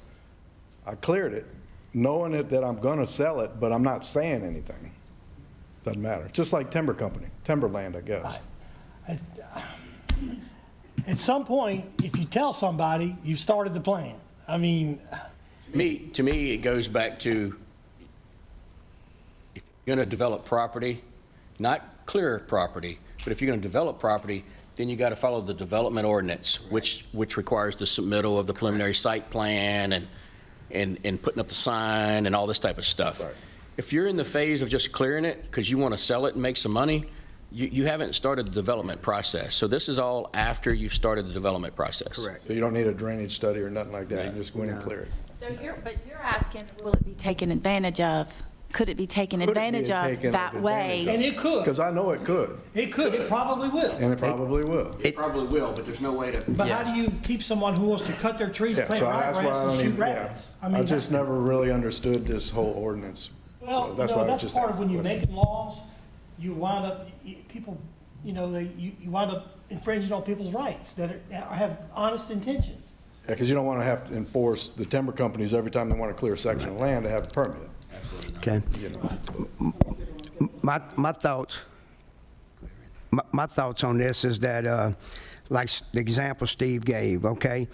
[SPEAKER 7] I cleared it, knowing that I'm gonna sell it, but I'm not saying anything. Doesn't matter. Just like timber company, timberland, I guess.
[SPEAKER 3] At some point, if you tell somebody, you've started the plan. I mean,
[SPEAKER 1] To me, it goes back to, if you're going to develop property, not clear property, but if you're going to develop property, then you got to follow the development ordinance, which requires the submittal of the preliminary site plan and putting up the sign and all this type of stuff.
[SPEAKER 7] Right.
[SPEAKER 1] If you're in the phase of just clearing it because you want to sell it and make some money, you haven't started the development process. So this is all after you've started the development process.
[SPEAKER 5] Correct.
[SPEAKER 7] So you don't need a drainage study or nothing like that. You
[SPEAKER 1] Right.
[SPEAKER 7] can just go in and clear it.
[SPEAKER 10] So you're asking, will it be taken advantage of? Could it be taken
[SPEAKER 7] Could it be
[SPEAKER 10] advantage
[SPEAKER 7] taken
[SPEAKER 10] of that way?
[SPEAKER 3] and it could.
[SPEAKER 7] Because I know it could,
[SPEAKER 3] It could. It probably will.
[SPEAKER 7] and it probably will.
[SPEAKER 1] It probably will, but there's no way to.
[SPEAKER 3] But how do you keep someone who wants to cut their trees,
[SPEAKER 7] Yeah,
[SPEAKER 3] plant
[SPEAKER 7] so that's why
[SPEAKER 3] ryegrass,
[SPEAKER 7] I
[SPEAKER 3] and
[SPEAKER 7] don't
[SPEAKER 3] shoot
[SPEAKER 7] even, yeah.
[SPEAKER 3] rabbits?
[SPEAKER 7] I just never really understood this whole ordinance.
[SPEAKER 3] Well,
[SPEAKER 7] So that's why
[SPEAKER 3] no,
[SPEAKER 7] I was
[SPEAKER 3] that's
[SPEAKER 7] just
[SPEAKER 3] part of
[SPEAKER 7] asking
[SPEAKER 3] when you're
[SPEAKER 7] questions.
[SPEAKER 3] making laws, you wind up, people, you wind up infringing on people's rights that have honest intentions.
[SPEAKER 7] Yeah, because you don't want to have to enforce the timber companies every time they want to clear a section of land to have a permit,
[SPEAKER 5] Okay.
[SPEAKER 7] you know.
[SPEAKER 5] My thoughts, my thoughts on this is that, like the example Steve gave, okay?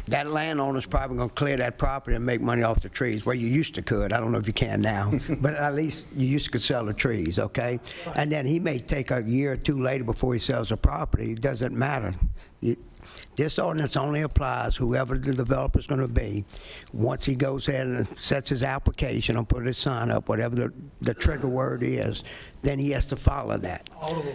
[SPEAKER 5] That landowner's probably gonna clear that property and make money off the trees, well, you used to could, I don't know if you can now, but at least you used to could sell the trees, okay? And then he may take a year or two later before he sells the property, it doesn't matter. This ordinance only applies whoever the developer's gonna be. Once he goes ahead and sets his application or put his sign up, whatever the trigger word is, then he has to follow that.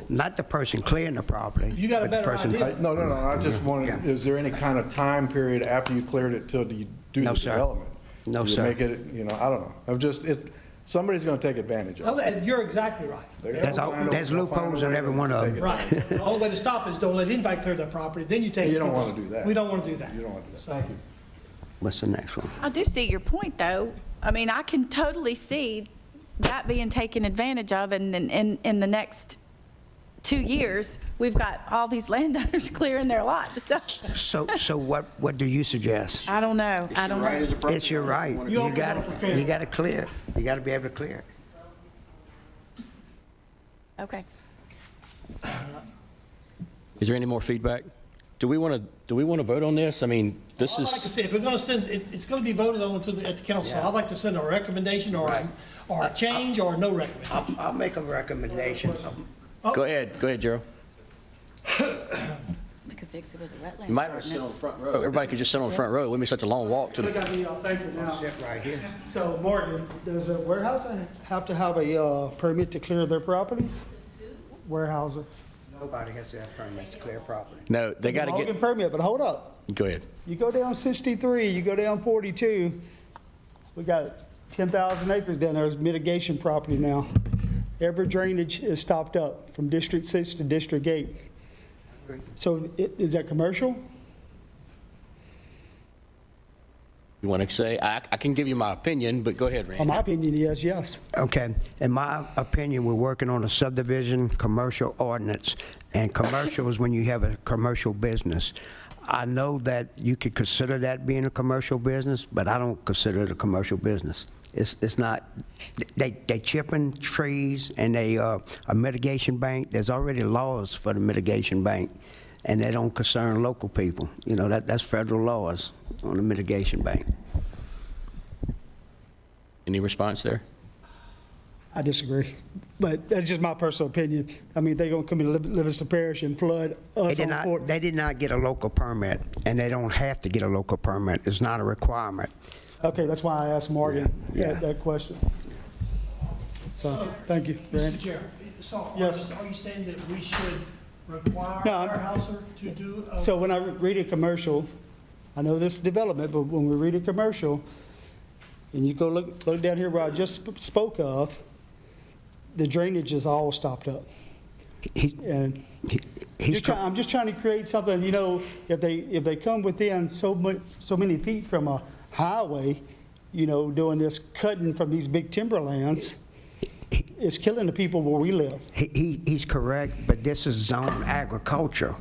[SPEAKER 5] Not the person clearing the property.
[SPEAKER 3] You got a
[SPEAKER 5] but the
[SPEAKER 3] better
[SPEAKER 5] person-
[SPEAKER 3] idea.
[SPEAKER 7] No, I just wanted, is there any kind of time period after you cleared it till you do
[SPEAKER 5] No,
[SPEAKER 7] the
[SPEAKER 5] sir.
[SPEAKER 7] development?
[SPEAKER 5] No,
[SPEAKER 7] Do you
[SPEAKER 5] sir.
[SPEAKER 7] make it, I don't know. Somebody's going to take advantage of it.
[SPEAKER 3] You're exactly right.
[SPEAKER 5] There's loopholes in every one of them.
[SPEAKER 3] Right. The only way to stop it is don't let anybody clear that property, then you take.
[SPEAKER 7] You don't want to do that.
[SPEAKER 3] We don't want to do that.
[SPEAKER 7] You don't want to do that.
[SPEAKER 3] So-
[SPEAKER 7] Thank you.
[SPEAKER 5] What's the next one?
[SPEAKER 10] I do see your point, though. I mean, I can totally see that being taken advantage of, and in the next 2 years, we've got all these landowners clearing their lot.
[SPEAKER 5] So what do you suggest?
[SPEAKER 10] I don't know. I don't know.
[SPEAKER 5] It's your right.
[SPEAKER 3] You
[SPEAKER 5] You
[SPEAKER 3] open
[SPEAKER 5] got
[SPEAKER 3] it up for
[SPEAKER 5] you got to clear it. You got to be able to clear it.
[SPEAKER 10] Okay.
[SPEAKER 1] Is there any more feedback? Do we want to vote on this? I mean, this
[SPEAKER 3] I'd like to
[SPEAKER 1] is,
[SPEAKER 3] see, if we're going to send, it's going to be voted on at the council. I'd like to send a recommendation or a change or no recommendation.
[SPEAKER 5] I'll make a recommendation.
[SPEAKER 1] go ahead, Gerald.
[SPEAKER 10] We could fix it with a wetlands
[SPEAKER 1] You might want to sit on the front row. Everybody could just sit on the front row. It wouldn't be such a long walk to
[SPEAKER 4] Look
[SPEAKER 1] the,
[SPEAKER 4] at me, thank you now.
[SPEAKER 5] Sit right here.
[SPEAKER 4] So Morgan, does a warehouser have to have a permit to clear their properties? Warehouser.
[SPEAKER 5] Nobody has to have permits to clear property.
[SPEAKER 1] no, they got to
[SPEAKER 4] Morgan
[SPEAKER 1] get,
[SPEAKER 4] permit, but hold up.
[SPEAKER 1] go ahead.
[SPEAKER 4] You go down 63, you go down 42, we got 10,000 acres down there as mitigation property now. Every drainage is stopped up from District 6 to District 8. So is that commercial?
[SPEAKER 1] You want to say, I can give you my opinion, but go ahead,
[SPEAKER 4] In
[SPEAKER 1] Randy.
[SPEAKER 4] my opinion, yes.
[SPEAKER 5] Okay, in my opinion, we're working on a subdivision commercial ordinance, and commercial is when you have a commercial business. I know that you could consider that being a commercial business, but I don't consider it a commercial business. It's not, they chipping trees, and they, a mitigation bank, there's already laws for the mitigation bank, and they don't concern local people. You know, that's federal laws on the mitigation bank.
[SPEAKER 1] Any response there?
[SPEAKER 4] I disagree, but that's just my personal opinion. I mean, they're gonna come in Livingston Parish and flood us on Fort.
[SPEAKER 5] They did not get a local permit, and they don't have to get a local permit. It's not a requirement.
[SPEAKER 4] Okay, that's why I asked Morgan
[SPEAKER 5] Yeah.
[SPEAKER 4] that question. So, thank you,
[SPEAKER 3] Mr.
[SPEAKER 4] Randy.
[SPEAKER 3] Chair, so
[SPEAKER 4] Yes.
[SPEAKER 3] are you saying that we should require
[SPEAKER 4] No,
[SPEAKER 3] our warehouser to do?
[SPEAKER 4] So when I read a commercial, I know this is development, but when we read a commercial, and you go look down here where I just spoke of, the drainage is all stopped up. And I'm just trying to create something, if they come within so many feet from a highway, doing this cutting from these big timberlands, it's killing the people where we live.
[SPEAKER 5] He's correct, but this is zone agriculture,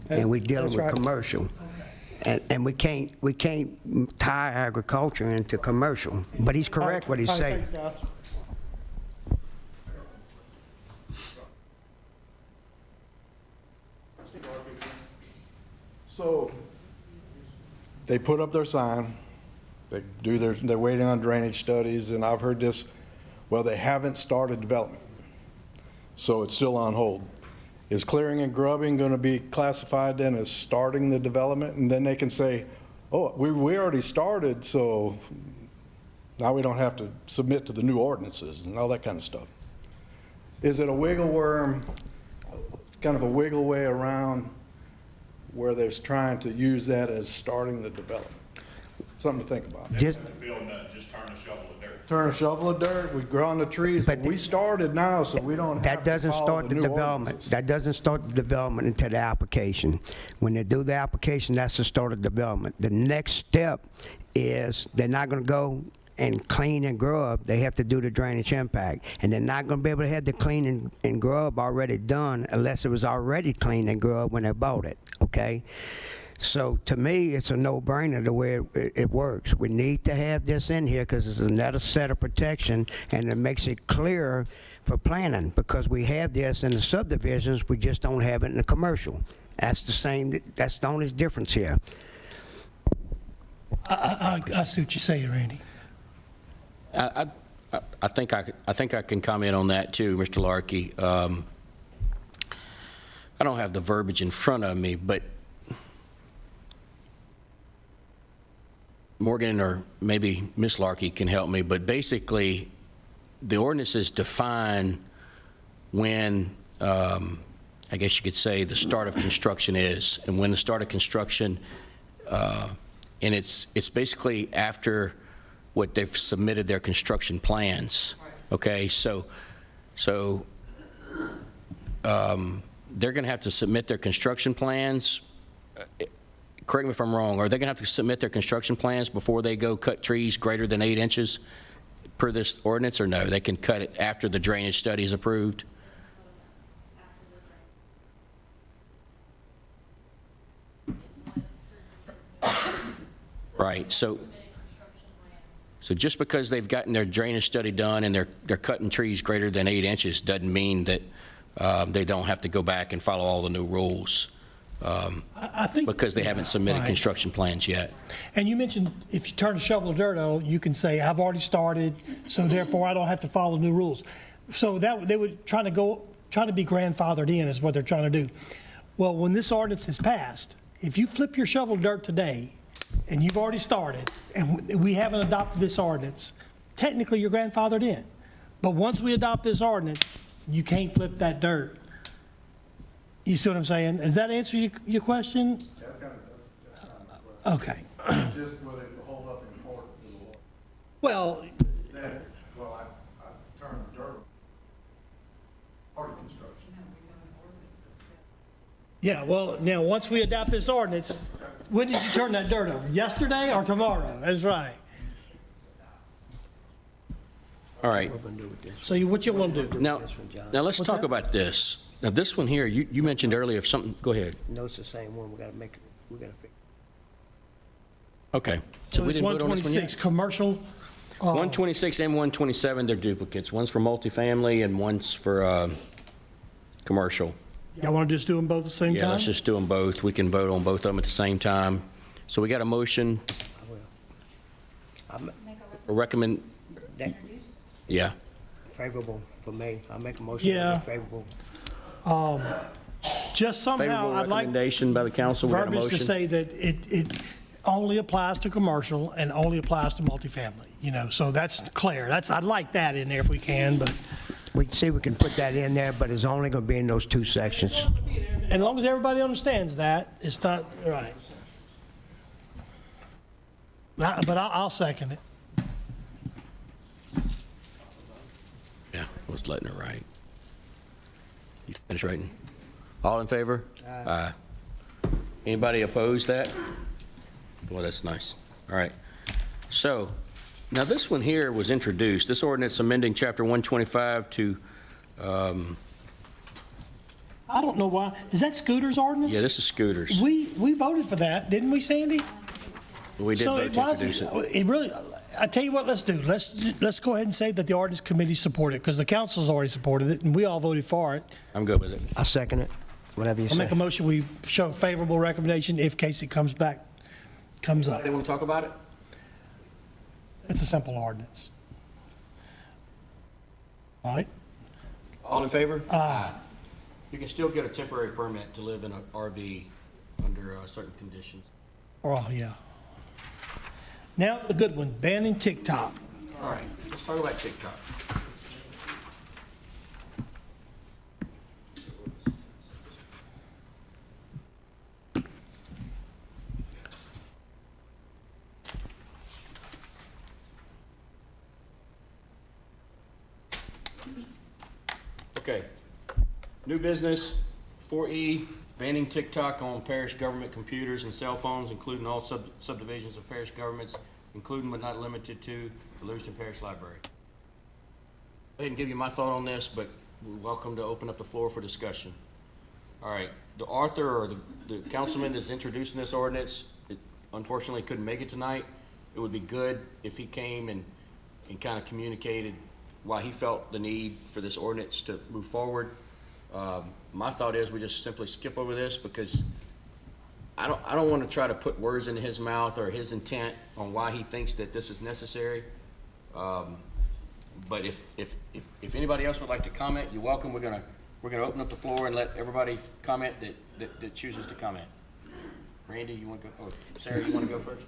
[SPEAKER 5] and we're dealing
[SPEAKER 4] That's
[SPEAKER 5] with
[SPEAKER 4] right.
[SPEAKER 5] commercial. And we can't tie agriculture into commercial, but he's correct what he's
[SPEAKER 4] All right,
[SPEAKER 5] saying.
[SPEAKER 4] thanks, guys.
[SPEAKER 7] So they put up their sign, they're waiting on drainage studies, and I've heard this, well, they haven't started development. So it's still on hold. Is clearing and grubbing going to be classified then as starting the development? And then they can say, oh, we already started, so now we don't have to submit to the new ordinances and all that kind of stuff. Is it a wiggle worm, kind of a wiggle way around where they're trying to use that as starting the development? Something to think about.
[SPEAKER 5] Just-
[SPEAKER 9] Just turn a shovel of dirt.
[SPEAKER 7] Turn a shovel of dirt, we grow on the trees, but
[SPEAKER 5] But
[SPEAKER 7] we started now, so we don't have
[SPEAKER 5] That
[SPEAKER 7] to
[SPEAKER 5] doesn't
[SPEAKER 7] follow
[SPEAKER 5] start
[SPEAKER 7] the
[SPEAKER 5] the
[SPEAKER 7] new
[SPEAKER 5] development.
[SPEAKER 7] ordinances.
[SPEAKER 5] That doesn't start the development until the application. When they do the application, that's the start of development. The next step is they're not going to go and clean and grub. They have to do the drainage impact. And they're not going to be able to have the clean and grub already done unless it was already clean and grub when they bought it, okay? So to me, it's a no-brainer the way it works. We need to have this in here because it's another set of protection, and it makes it clearer for planning, because we have this in the subdivisions, we just don't have it in the commercial. That's the only difference here.
[SPEAKER 3] I see what you're saying, Randy.
[SPEAKER 1] I think I can comment on that too, Mr. Larkey. I don't have the verbiage in front of me, but Morgan or maybe Ms. Larkey can help me, but basically, the ordinances define when, I guess you could say, the start of construction is, and when the start of construction, and it's basically after what they've submitted their construction plans. Okay, so they're going to have to submit their construction plans. Correct me if I'm wrong, are they going to have to submit their construction plans before they go cut trees greater than 8 inches per this ordinance, or no? They can cut it after the drainage study is approved? Right, so just because they've gotten their drainage study done and they're cutting trees greater than 8 inches doesn't mean that they don't have to go back and follow all the new rules.
[SPEAKER 3] I think.
[SPEAKER 1] Because they haven't submitted
[SPEAKER 3] Right.
[SPEAKER 1] construction plans yet.
[SPEAKER 3] And you mentioned if you turn a shovel of dirt on, you can say, I've already started, so therefore I don't have to follow new rules. So that, they would trying to be grandfathered in is what they're trying to do. Well, when this ordinance is passed, if you flip your shovel of dirt today, and you've already started, and we haven't adopted this ordinance, technically you're grandfathered in. But once we adopt this ordinance, you can't flip that dirt. You see what I'm saying? Does that answer your question? Okay.
[SPEAKER 7] Just will it hold up in court to the law?
[SPEAKER 3] Well,
[SPEAKER 7] Well, I turned dirt, part of construction.
[SPEAKER 3] yeah, well, now, once we adopt this ordinance, when did you turn that dirt over? Yesterday or tomorrow? That's right.
[SPEAKER 1] All right.
[SPEAKER 3] So what you want to do?
[SPEAKER 1] Now let's
[SPEAKER 3] What's
[SPEAKER 1] talk
[SPEAKER 3] that?
[SPEAKER 1] about this. Now, this one here, you mentioned earlier if something, go ahead.
[SPEAKER 5] No, it's the same one. We got to fix.
[SPEAKER 1] Okay.
[SPEAKER 3] So
[SPEAKER 1] we
[SPEAKER 3] it's
[SPEAKER 1] didn't vote on this one yet?
[SPEAKER 3] 126, commercial.
[SPEAKER 1] 126 and 127, they're duplicates. One's for multifamily and one's for commercial.
[SPEAKER 3] Y'all want to just do them both at the same time?
[SPEAKER 1] Yeah, let's just do them both. We can vote on both of them at the same time. So we got a motion, a recommend, yeah.
[SPEAKER 5] Favorable for me. I make a motion.
[SPEAKER 3] Yeah.
[SPEAKER 5] Favorable.
[SPEAKER 3] Just somehow,
[SPEAKER 1] Favorable
[SPEAKER 3] I'd like
[SPEAKER 1] recommendation by the council. We got a
[SPEAKER 3] verbiage to
[SPEAKER 1] motion.
[SPEAKER 3] say that it only applies to commercial and only applies to multifamily, so that's clear. I'd like that in there if we can, but
[SPEAKER 5] We can put that in there, but it's only going to be in those two sections.
[SPEAKER 3] as long as everybody understands that, it's not, right. But I'll second it.
[SPEAKER 1] Yeah, I was letting her write. You finish writing? All in favor? Aye. Anybody oppose that? Well, that's nice. All right. So Now, this one here was introduced, this ordinance amending Chapter 125 to,
[SPEAKER 3] I don't know why. Is that scooters ordinance?
[SPEAKER 1] yeah, this is scooters.
[SPEAKER 3] We voted for that, didn't we, Sandy?
[SPEAKER 1] We did
[SPEAKER 3] So
[SPEAKER 1] vote to
[SPEAKER 3] why is
[SPEAKER 1] introduce it.
[SPEAKER 3] It really, I tell you what, let's do. Let's go ahead and say that the ordinance committee supported it, because the council's already supported it, and we all voted for it.
[SPEAKER 1] I'm good with it.
[SPEAKER 5] I second it, whatever you
[SPEAKER 3] I'll make
[SPEAKER 5] say.
[SPEAKER 3] a motion, we show a favorable recommendation if case it comes up.
[SPEAKER 1] Anybody want to talk about it?
[SPEAKER 3] It's a simple ordinance. All right?
[SPEAKER 1] All in favor? Aye. You can still get a temporary permit to live in an RV under certain conditions.
[SPEAKER 3] Oh, yeah. Now, the good one, banning TikTok.
[SPEAKER 1] All right, let's talk about TikTok. Okay. New business, 4E, banning TikTok on parish government computers and cell phones, including all subdivisions of parish governments, including but not limited to the Livingston Parish Library. Go ahead and give you my thought on this, but we're welcome to open up the floor for discussion. All right, the author or the councilman that's introducing this ordinance, unfortunately couldn't make it tonight. It would be good if he came and kind of communicated why he felt the need for this ordinance to move forward. My thought is we just simply skip over this because I don't want to try to put words in his mouth or his intent on why he thinks that this is necessary. But if anybody else would like to comment, you're welcome. We're gonna open up the floor and let everybody comment that chooses to comment. Randy, you want to go? Or Sarah, you want to go first?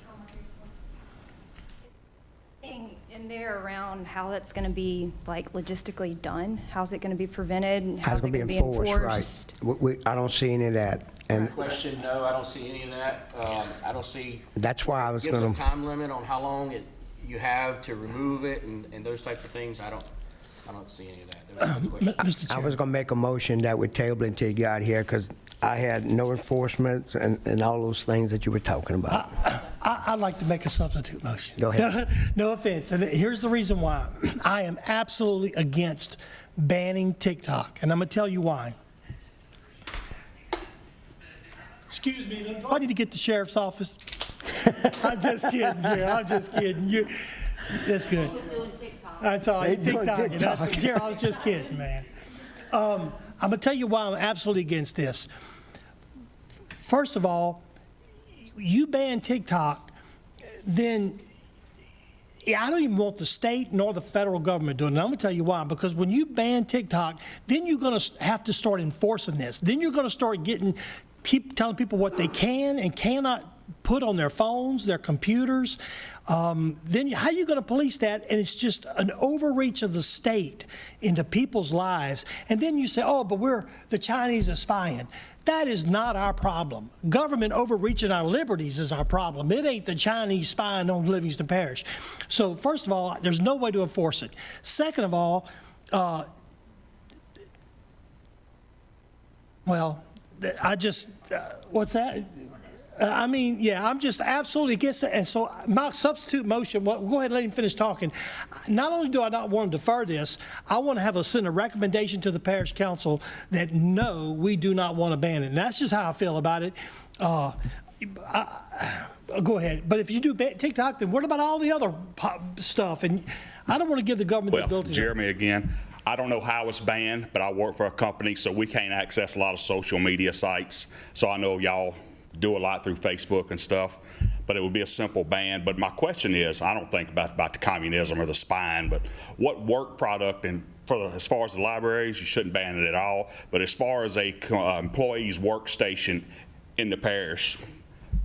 [SPEAKER 6] In there around how that's going to be like logistically done, how's it going to be prevented, and how's it going to be enforced?
[SPEAKER 5] Right. I don't see any of that. And
[SPEAKER 1] Question, no, I don't see any of that. I don't see.
[SPEAKER 5] that's why I was
[SPEAKER 1] Gives
[SPEAKER 5] going
[SPEAKER 1] a
[SPEAKER 5] to,
[SPEAKER 1] time limit on how long you have to remove it and those types of things. I don't see any of that. Those are the questions.
[SPEAKER 3] Mr.
[SPEAKER 5] I
[SPEAKER 3] Chair.
[SPEAKER 5] was going to make a motion that we table it until you got here because I had no enforcement and all those things that you were talking about.
[SPEAKER 3] I'd like to make a substitute motion.
[SPEAKER 5] Go ahead.
[SPEAKER 3] No offense. And here's the reason why. I am absolutely against banning TikTok, and I'm going to tell you why. Excuse me, do I need to get the sheriff's office? I'm just kidding, Jerry. I'm just kidding. That's good. That's all right.
[SPEAKER 5] They doing
[SPEAKER 3] TikTok.
[SPEAKER 5] TikTok.
[SPEAKER 3] Jerry, I was just kidding, man. I'm going to tell you why I'm absolutely against this. First of all, you ban TikTok, then I don't even want the state nor the federal government doing it. And I'm going to tell you why. Because when you ban TikTok, then you're going to have to start enforcing this. Then you're going to start telling people what they can and cannot put on their phones, their computers. Then how are you going to police that? And it's just an overreach of the state into people's lives. And then you say, oh, but the Chinese are spying. That is not our problem. Government overreaching our liberties is our problem. It ain't the Chinese spying on Livingston Parish. So first of all, there's no way to enforce it. Second of all, what's that? I'm just absolutely against it. And so my substitute motion, go ahead and let him finish talking. Not only do I not want to defer this, I want to send a recommendation to the parish council that no, we do not want to ban it. And that's just how I feel about it. Go ahead. But if you do TikTok, then what about all the other stuff? And I don't want to give the government the ability.
[SPEAKER 9] Jeremy, again, I don't know how it's banned, but I work for a company, so we can't access a lot of social media sites. So I know y'all do a lot through Facebook and stuff, but it would be a simple ban. But my question is, I don't think about the communism or the spying, but what work product, and as far as the libraries, you shouldn't ban it at all, but as far as a employee's workstation in the parish,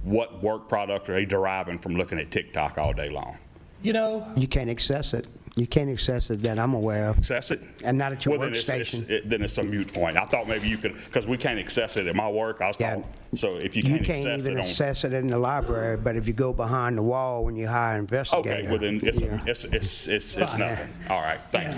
[SPEAKER 9] what work product are they deriving from looking at TikTok all day long?
[SPEAKER 5] You can't access it. You can't access it that I'm aware of.
[SPEAKER 9] Access it?
[SPEAKER 5] And not at your
[SPEAKER 9] Well,
[SPEAKER 5] workstation.
[SPEAKER 9] then it's a moot point. I thought maybe you could, because we can't access it at my work. I was
[SPEAKER 5] Yeah.
[SPEAKER 9] told, so if you
[SPEAKER 5] You
[SPEAKER 9] can't
[SPEAKER 5] can't
[SPEAKER 9] access
[SPEAKER 5] even
[SPEAKER 9] it on.
[SPEAKER 5] access it in the library, but if you go behind the wall when you hire an investigator.
[SPEAKER 9] Okay, well then
[SPEAKER 5] yeah.
[SPEAKER 9] it's nothing. All right, thank you.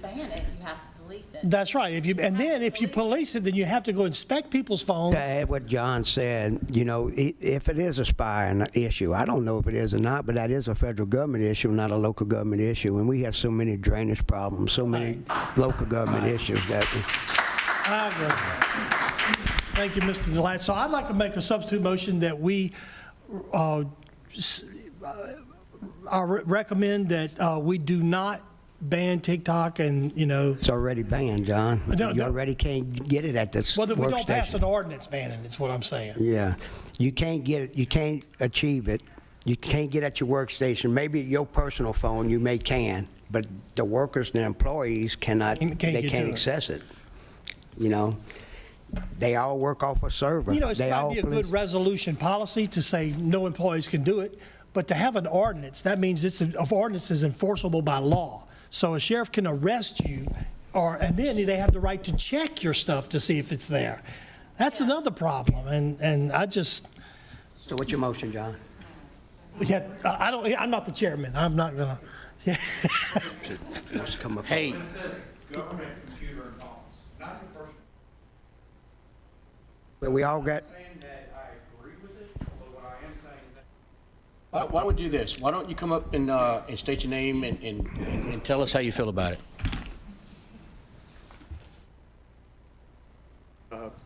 [SPEAKER 10] Ban it, you have to police it.
[SPEAKER 3] That's right. And then if you police it, then you have to go inspect people's phones.
[SPEAKER 5] To add what John said, you know, if it is a spying issue, I don't know if it is or not, but that is a federal government issue, not a local government issue. And we have so many drainage problems, so many local government issues that.
[SPEAKER 3] I agree. Thank you, Mr. Delat. So I'd like to make a substitute motion that we recommend that we do not ban TikTok and, you know.
[SPEAKER 5] It's already banned, John. You already can't get it at this
[SPEAKER 3] Well, then we don't pass
[SPEAKER 5] workstation.
[SPEAKER 3] an ordinance banning, is what I'm saying.
[SPEAKER 5] Yeah, you can't get it, you can't achieve it. You can't get at your workstation. Maybe your personal phone, you can, but the workers, the employees cannot,
[SPEAKER 3] Can't
[SPEAKER 5] they
[SPEAKER 3] get
[SPEAKER 5] can't
[SPEAKER 3] to it.
[SPEAKER 5] access it. You know, they all work off a server.
[SPEAKER 3] You know, it
[SPEAKER 5] They
[SPEAKER 3] might
[SPEAKER 5] all
[SPEAKER 3] be a good
[SPEAKER 5] police-
[SPEAKER 3] resolution policy to say no employees can do it, but to have an ordinance, that means ordinance is enforceable by law. So a sheriff can arrest you, and then they have the right to check your stuff to see if it's there. That's another problem, and I just,
[SPEAKER 5] So what's your motion, John?
[SPEAKER 3] yeah, I'm not the chairman. I'm not gonna, yeah.
[SPEAKER 5] Let's come up.
[SPEAKER 1] Hey,
[SPEAKER 11] Government computer and phones, not your personal.
[SPEAKER 5] But we all got,
[SPEAKER 11] Saying that I agree with it, but what I am saying is that
[SPEAKER 1] why don't we do this? Why don't you come up and state your name and tell us how you feel about it?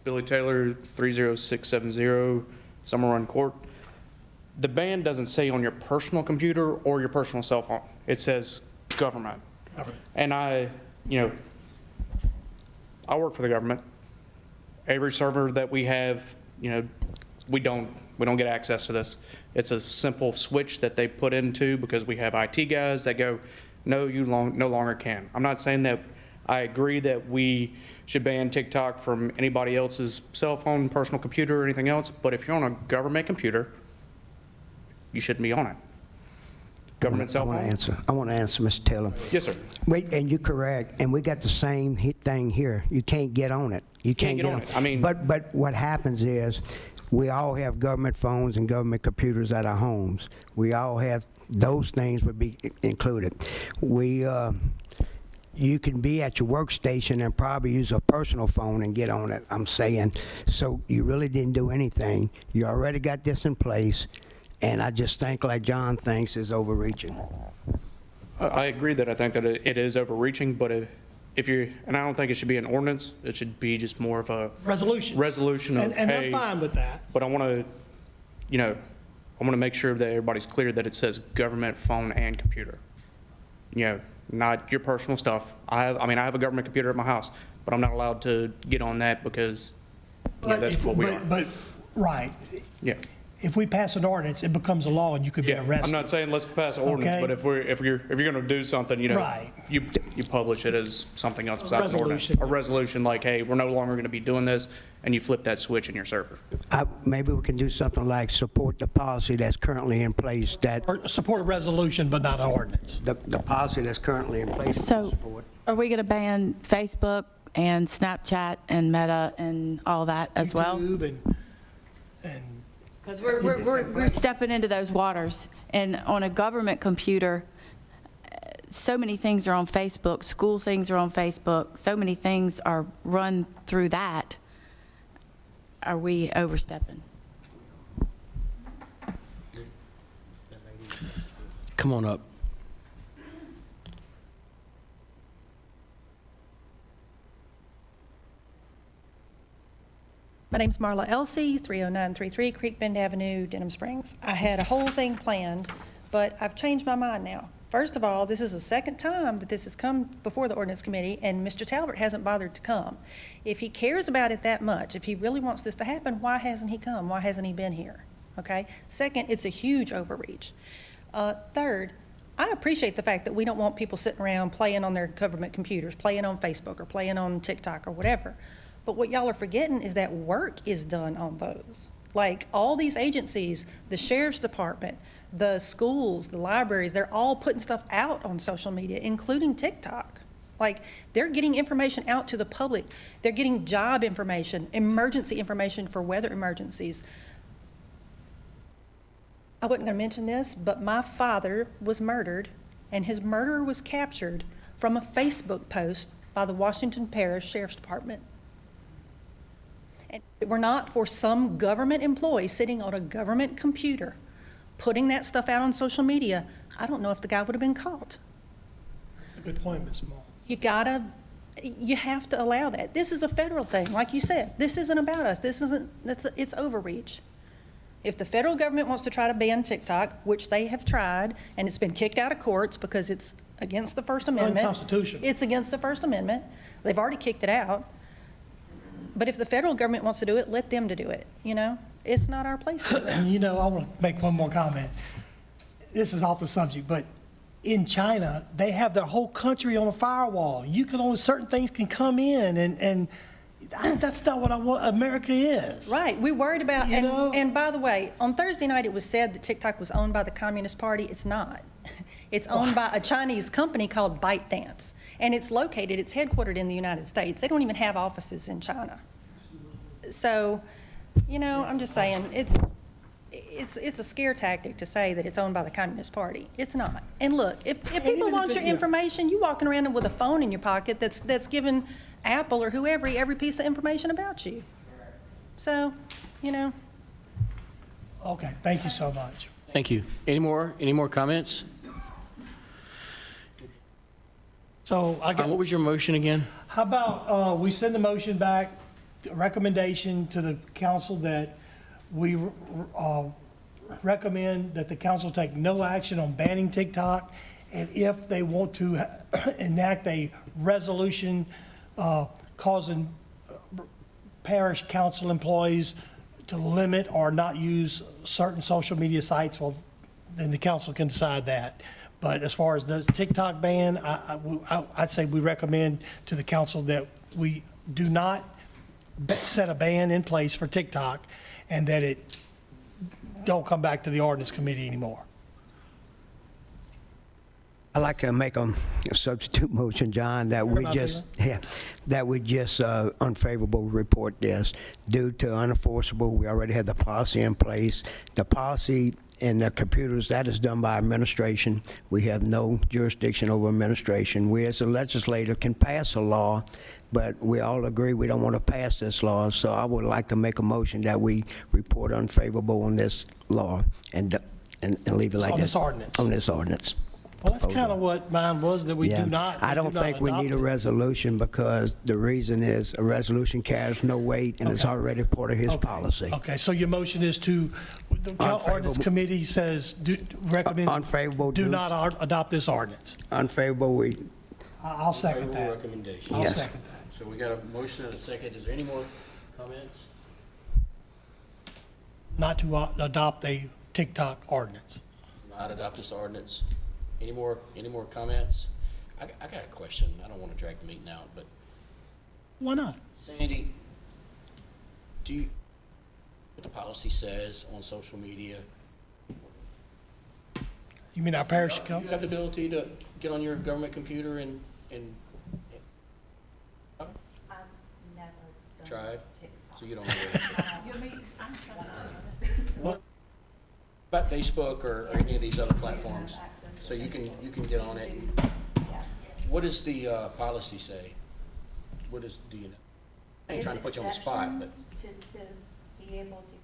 [SPEAKER 11] Billy Taylor, 30670 Summer Run Court. The ban doesn't say on your personal computer or your personal cell phone. It says government. And I work for the government. Every server that we have, we don't get access to this. It's a simple switch that they put into because we have IT guys that go, no, you no longer can. I'm not saying that I agree that we should ban TikTok from anybody else's cell phone, personal computer, or anything else, but if you're on a government computer, you shouldn't be on it. Government cell phone?
[SPEAKER 5] I want to answer, Mr. Taylor.
[SPEAKER 11] Yes, sir.
[SPEAKER 5] Wait, and you're correct, and we got the same thing here. You can't get on it. You can't
[SPEAKER 11] get on it. I mean-
[SPEAKER 5] But what happens is, we all have government phones and government computers at our homes. We all have, those things would be included. You can be at your workstation and probably use a personal phone and get on it, I'm saying. So you really didn't do anything. You already got this in place, and I just think, like John thinks, is overreaching.
[SPEAKER 11] I agree that I think that it is overreaching, but if you're, and I don't think it should be an ordinance, it should be just more of a
[SPEAKER 3] Resolution.
[SPEAKER 11] resolution of,
[SPEAKER 3] And I'm
[SPEAKER 11] hey,
[SPEAKER 3] fine with that.
[SPEAKER 11] but I want to make sure that everybody's clear that it says government phone and computer. Not your personal stuff. I have a government computer at my house, but I'm not allowed to get on that because that's what we are.
[SPEAKER 3] But, right.
[SPEAKER 11] Yeah.
[SPEAKER 3] If we pass an ordinance, it becomes a law and you could be
[SPEAKER 11] Yeah,
[SPEAKER 3] arrested.
[SPEAKER 11] I'm not saying let's pass an ordinance,
[SPEAKER 3] Okay.
[SPEAKER 11] but if you're going to do something,
[SPEAKER 3] Right.
[SPEAKER 11] you publish it as something else besides an ordinance.
[SPEAKER 3] Resolution.
[SPEAKER 11] A resolution like, hey, we're no longer going to be doing this, and you flip that switch in your server.
[SPEAKER 5] Maybe we can do something like support the policy that's currently in place, that
[SPEAKER 3] Or support a resolution, but not an ordinance.
[SPEAKER 5] the policy that's currently in place.
[SPEAKER 10] So
[SPEAKER 5] support.
[SPEAKER 10] are we going to ban Facebook and Snapchat and Meta and all that as well?
[SPEAKER 3] YouTube and
[SPEAKER 10] Because we're stepping into those waters. And on a government computer, so many things are on Facebook, school things are on Facebook, so many things are run through that. Are we overstepping?
[SPEAKER 1] Come on up.
[SPEAKER 12] My name's Marla Elsey, 30933 Creek Bend Avenue, Denham Springs. I had a whole thing planned, but I've changed my mind now. First of all, this is the second time that this has come before the ordinance committee, and Mr. Talbot hasn't bothered to come. If he cares about it that much, if he really wants this to happen, why hasn't he come? Why hasn't he been here? Okay? Second, it's a huge overreach. Third, I appreciate the fact that we don't want people sitting around playing on their government computers, playing on Facebook or playing on TikTok or whatever. But what y'all are forgetting is that work is done on those. Like all these agencies, the sheriff's department, the schools, the libraries, they're all putting stuff out on social media, including TikTok. Like they're getting information out to the public. They're getting job information, emergency information for weather emergencies. I wasn't going to mention this, but my father was murdered, and his murderer was captured from a Facebook post by the Washington Parish Sheriff's Department. And if it were not for some government employee sitting on a government computer, putting that stuff out on social media, I don't know if the guy would have been caught.
[SPEAKER 3] That's a good point, Ms. Small.
[SPEAKER 12] You have to allow that. This is a federal thing, like you said. This isn't about us. It's overreach. If the federal government wants to try to ban TikTok, which they have tried, and it's been kicked out of courts because it's against the First Amendment.
[SPEAKER 3] Unconstitutional.
[SPEAKER 12] It's against the First Amendment. They've already kicked it out. But if the federal government wants to do it, let them to do it, you know? It's not our place to do it.
[SPEAKER 3] You know, I want to make one more comment. This is off the subject, but in China, they have their whole country on a firewall. Certain things can come in, and that's not what I want America is.
[SPEAKER 12] Right, we worried about,
[SPEAKER 3] You know?
[SPEAKER 12] and by the way, on Thursday night, it was said that TikTok was owned by the Communist Party. It's not. It's owned by a Chinese company called ByteDance, and it's headquartered in the United States. They don't even have offices in China. So, you know, I'm just saying, it's a scare tactic to say that it's owned by the Communist Party. It's not. And look, if people
[SPEAKER 3] even
[SPEAKER 12] want
[SPEAKER 3] if
[SPEAKER 12] your
[SPEAKER 3] it- yeah.
[SPEAKER 12] information, you walking around with a phone in your pocket that's giving Apple or whoever every piece of information about you. So, you know.
[SPEAKER 3] Okay, thank you so much.
[SPEAKER 1] Thank you. Any more comments?
[SPEAKER 3] So I got.
[SPEAKER 1] What was your motion again?
[SPEAKER 3] How about we send the motion back, a recommendation to the council that we recommend that the council take no action on banning TikTok, and if they want to enact a resolution causing parish council employees to limit or not use certain social media sites, well, then the council can decide that. But as far as the TikTok ban, I'd say we recommend to the council that we do not set a ban in place for TikTok, and that it don't come back to the ordinance committee anymore.
[SPEAKER 5] I'd like to make a substitute motion, John, that we just, unfavorable report this due to unenforceable. We already had the policy in place. The policy and the computers, that is done by administration. We have no jurisdiction over administration. We as a legislator can pass a law, but we all agree we don't want to pass this law. So I would like to make a motion that we report unfavorable on this law and leave it like
[SPEAKER 3] On
[SPEAKER 5] this.
[SPEAKER 3] this ordinance.
[SPEAKER 5] On this ordinance.
[SPEAKER 3] Well, that's kind of what mine was, that we
[SPEAKER 5] Yeah.
[SPEAKER 3] do not.
[SPEAKER 5] I don't think we need a resolution, because the reason is a resolution carries no weight and it's
[SPEAKER 3] Okay.
[SPEAKER 5] already part of his policy.
[SPEAKER 3] Okay, so your motion is to, the ordinance
[SPEAKER 5] Unfavorable.
[SPEAKER 3] committee says, recommends.
[SPEAKER 5] Unfavorable,
[SPEAKER 3] Do
[SPEAKER 5] do-
[SPEAKER 3] not adopt this ordinance.
[SPEAKER 5] Unfavorable,
[SPEAKER 3] I'll second
[SPEAKER 1] Favorable
[SPEAKER 3] that.
[SPEAKER 1] recommendation.
[SPEAKER 3] I'll
[SPEAKER 5] Yes.
[SPEAKER 3] second that.
[SPEAKER 1] So we got a motion and a second. Is there any more comments?
[SPEAKER 3] Not to adopt a TikTok ordinance.
[SPEAKER 1] Not adopt this ordinance. Any more comments? I got a question. I don't want to drag the meeting out, but
[SPEAKER 3] Why not?
[SPEAKER 1] Sandy, do you, what the policy says on social media?
[SPEAKER 3] You mean our parish
[SPEAKER 1] Do
[SPEAKER 3] council?
[SPEAKER 1] you have the ability to get on your government computer and
[SPEAKER 2] I've never done
[SPEAKER 1] tried?
[SPEAKER 2] TikTok.
[SPEAKER 1] So you don't know what- about Facebook or any of these other platforms? So you can get on it. And what does the policy say? Do you know? I ain't trying to put you on the spot, but.
[SPEAKER 2] Exceptions to be able to.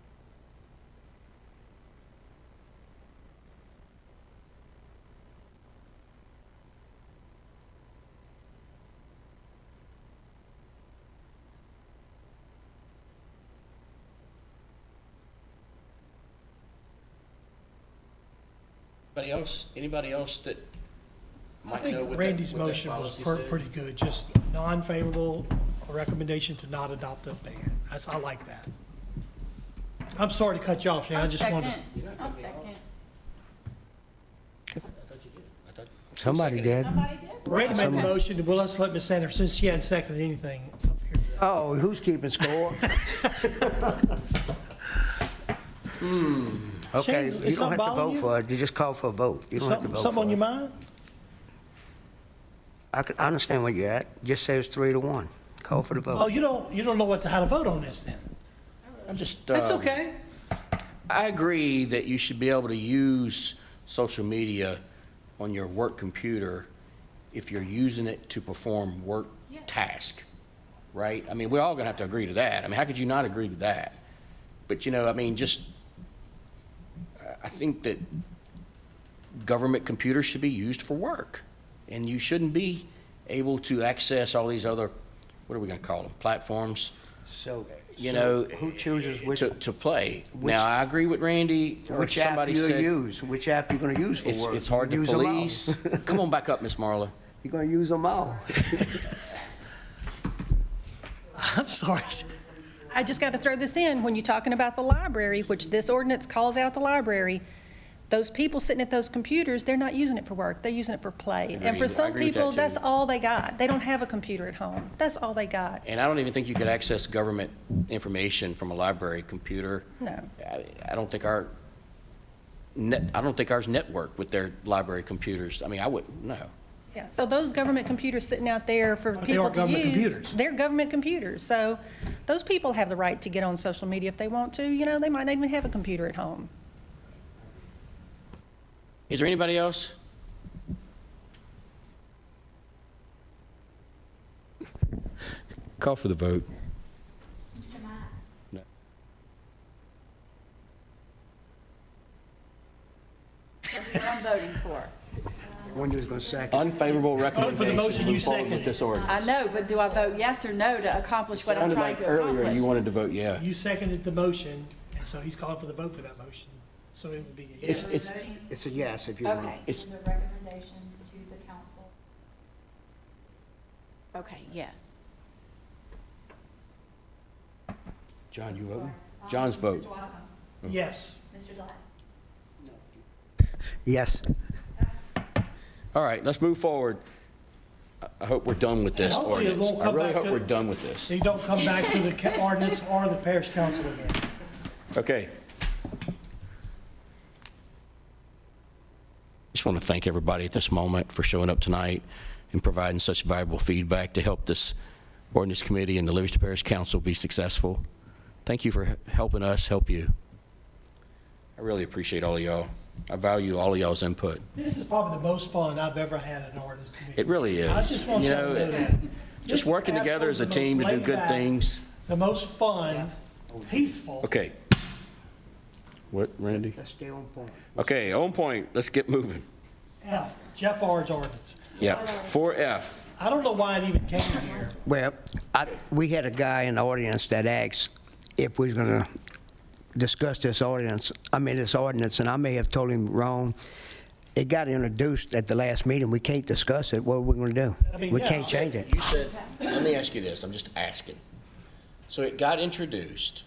[SPEAKER 1] Anybody else that
[SPEAKER 3] I
[SPEAKER 1] might
[SPEAKER 3] think
[SPEAKER 1] know what
[SPEAKER 3] Randy's
[SPEAKER 1] that
[SPEAKER 3] motion was
[SPEAKER 1] policy said?
[SPEAKER 3] pretty good, just non-favorable, a recommendation to not adopt the ban. I like that. I'm sorry to cut you off, Shannon, I just wanted.
[SPEAKER 1] You're not
[SPEAKER 10] I'll
[SPEAKER 1] cutting me off.
[SPEAKER 10] second.
[SPEAKER 1] I thought you did. I thought-
[SPEAKER 5] somebody did.
[SPEAKER 3] Randy made the motion, well, let's let Ms. Sanders, since she hadn't seconded anything up here.
[SPEAKER 5] Oh, who's keeping score? Okay,
[SPEAKER 3] Shane, is
[SPEAKER 5] you don't
[SPEAKER 3] something
[SPEAKER 5] have to
[SPEAKER 3] bothering
[SPEAKER 5] vote
[SPEAKER 3] you?
[SPEAKER 5] for it, you just call for a vote. You don't have to vote for it.
[SPEAKER 3] Something on your mind?
[SPEAKER 5] I understand where you're at, just say it's 3-1. Call for the vote.
[SPEAKER 3] Oh, you don't know how to vote on this then?
[SPEAKER 1] I'm just.
[SPEAKER 3] That's okay.
[SPEAKER 1] I agree that you should be able to use social media on your work computer if you're using it to perform work
[SPEAKER 12] Yes.
[SPEAKER 1] task, right? I mean, we're all going to have to agree to that. I mean, how could you not agree to that? But, I mean, I think that government computers should be used for work, and you shouldn't be able to access all these other, what are we going to call them, platforms?
[SPEAKER 5] So,
[SPEAKER 1] Who
[SPEAKER 5] chooses which,
[SPEAKER 1] to play. Now, I agree with Randy, or
[SPEAKER 5] which app
[SPEAKER 1] somebody
[SPEAKER 5] you
[SPEAKER 1] said.
[SPEAKER 5] use? Which app you gonna use for work?
[SPEAKER 1] It's hard to
[SPEAKER 5] Use them all.
[SPEAKER 1] police. Come on back up, Miss Marla.
[SPEAKER 5] You're gonna use them all.
[SPEAKER 3] I'm sorry.
[SPEAKER 12] I just got to throw this in, when you're talking about the library, which this ordinance calls out the library, those people sitting at those computers, they're not using it for work, they're using it for play. And
[SPEAKER 1] Agreed.
[SPEAKER 12] for
[SPEAKER 1] I
[SPEAKER 12] some
[SPEAKER 1] agree with that,
[SPEAKER 12] people,
[SPEAKER 1] too.
[SPEAKER 12] that's all they got. They don't have a computer at home. That's all they got.
[SPEAKER 1] And I don't even think you could access government information from a library computer.
[SPEAKER 12] No.
[SPEAKER 1] I don't think ours network with their library computers. I mean, I wouldn't, no.
[SPEAKER 12] Yeah, so those government computers sitting out there for
[SPEAKER 3] But they
[SPEAKER 12] people
[SPEAKER 3] are
[SPEAKER 12] to
[SPEAKER 3] government
[SPEAKER 12] use.
[SPEAKER 3] computers.
[SPEAKER 12] They're government computers. So those people have the right to get on social media if they want to. They might not even have a computer at home.
[SPEAKER 1] Is there anybody else? Call for the vote. No.
[SPEAKER 10] I'm voting for.
[SPEAKER 5] When you was gonna second?
[SPEAKER 1] Unfavorable recommendation.
[SPEAKER 3] motion
[SPEAKER 1] to
[SPEAKER 3] you
[SPEAKER 1] move forward
[SPEAKER 3] seconded.
[SPEAKER 1] with this ordinance.
[SPEAKER 10] I know, but do I vote yes or no to accomplish what I'm
[SPEAKER 1] Sounded
[SPEAKER 10] trying
[SPEAKER 1] like
[SPEAKER 10] to
[SPEAKER 1] earlier
[SPEAKER 10] accomplish?
[SPEAKER 1] you wanted to vote yeah.
[SPEAKER 3] You seconded the motion, and so he's calling for the vote for that motion. So it would be a yes.
[SPEAKER 1] It's,
[SPEAKER 5] It's a yes if you want.
[SPEAKER 10] Okay,
[SPEAKER 1] it's,
[SPEAKER 2] The recommendation to the council.
[SPEAKER 10] okay, yes.
[SPEAKER 1] John, you voting? John's vote.
[SPEAKER 2] Mr. Watson,
[SPEAKER 3] Yes.
[SPEAKER 2] Mr. Dillon.
[SPEAKER 5] Yes.
[SPEAKER 1] All right, let's move forward. I hope we're done with this
[SPEAKER 3] And hopefully it
[SPEAKER 1] ordinance.
[SPEAKER 3] won't
[SPEAKER 1] I
[SPEAKER 3] come
[SPEAKER 1] really
[SPEAKER 3] back
[SPEAKER 1] hope
[SPEAKER 3] to-
[SPEAKER 1] we're done with this.
[SPEAKER 3] They don't come back to the ordinance or the parish council again.
[SPEAKER 1] Okay. Just want to thank everybody at this moment for showing up tonight and providing such valuable feedback to help this ordinance committee and the Livingston Parish Council be successful. Thank you for helping us help you. I really appreciate all of y'all. I value all of y'all's input.
[SPEAKER 3] This is probably the most fun I've ever had at an ordinance committee.
[SPEAKER 1] It really is.
[SPEAKER 3] I just want
[SPEAKER 1] You
[SPEAKER 3] y'all to know that. This
[SPEAKER 1] Just
[SPEAKER 3] is
[SPEAKER 1] working together as a
[SPEAKER 3] absolutely
[SPEAKER 1] team
[SPEAKER 3] the
[SPEAKER 1] to do
[SPEAKER 3] most
[SPEAKER 1] good
[SPEAKER 3] laid-back,
[SPEAKER 1] things.
[SPEAKER 3] The most fun, peaceful.
[SPEAKER 1] Okay. What, Randy?
[SPEAKER 5] Let's stay on point.
[SPEAKER 1] Okay, on point. Let's get moving.
[SPEAKER 3] F, Jeff Ard's ordinance.
[SPEAKER 1] Yeah, 4F.
[SPEAKER 3] I don't know why it even came here.
[SPEAKER 5] Well, we had a guy in the audience that asked if we was gonna discuss this ordinance, and I may have told him wrong. It got introduced at the last meeting. We can't discuss it. What are we gonna do?
[SPEAKER 3] I mean,
[SPEAKER 5] We
[SPEAKER 3] yeah.
[SPEAKER 5] can't change it.
[SPEAKER 1] You said, let me ask you this, I'm just asking. So it got introduced,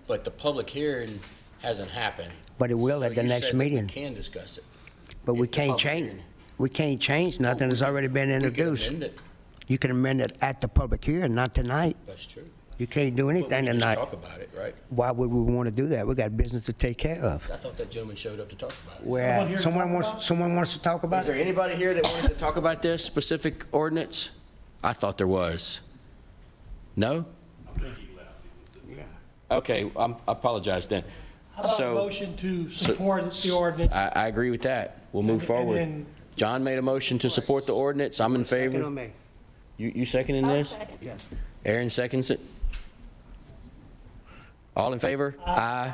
[SPEAKER 1] but the public hearing hasn't happened.
[SPEAKER 5] But it will
[SPEAKER 1] So
[SPEAKER 5] at the
[SPEAKER 1] you
[SPEAKER 5] next
[SPEAKER 1] said that
[SPEAKER 5] meeting.
[SPEAKER 1] we can discuss it.
[SPEAKER 5] But we
[SPEAKER 1] If the
[SPEAKER 5] can't
[SPEAKER 1] public
[SPEAKER 5] change,
[SPEAKER 1] hearing-
[SPEAKER 5] we can't change nothing that's already been
[SPEAKER 1] We can
[SPEAKER 5] introduced.
[SPEAKER 1] amend it.
[SPEAKER 5] You can amend it at the public hearing, not tonight.
[SPEAKER 1] That's true.
[SPEAKER 5] You can't do
[SPEAKER 1] But we
[SPEAKER 5] anything
[SPEAKER 1] can just
[SPEAKER 5] tonight.
[SPEAKER 1] talk about it, right?
[SPEAKER 5] Why would we want to do that? We got business to take care of.
[SPEAKER 1] I thought that gentleman showed up to talk about it.
[SPEAKER 5] Where,
[SPEAKER 3] here to talk about it?
[SPEAKER 5] someone wants to talk about
[SPEAKER 1] Is there
[SPEAKER 5] it?
[SPEAKER 1] anybody here that wanted to talk about this specific ordinance? I thought there was. No? Okay, I apologize then.
[SPEAKER 3] How about a
[SPEAKER 1] So-
[SPEAKER 3] motion to support the ordinance?
[SPEAKER 1] I agree with that. We'll move
[SPEAKER 3] And
[SPEAKER 1] forward.
[SPEAKER 3] then-
[SPEAKER 1] John made a motion to support the ordinance. I'm in
[SPEAKER 5] Second
[SPEAKER 1] favor.
[SPEAKER 5] on me.
[SPEAKER 1] You seconding this?
[SPEAKER 5] Yes.
[SPEAKER 1] Aaron seconds it. All in favor? Aye.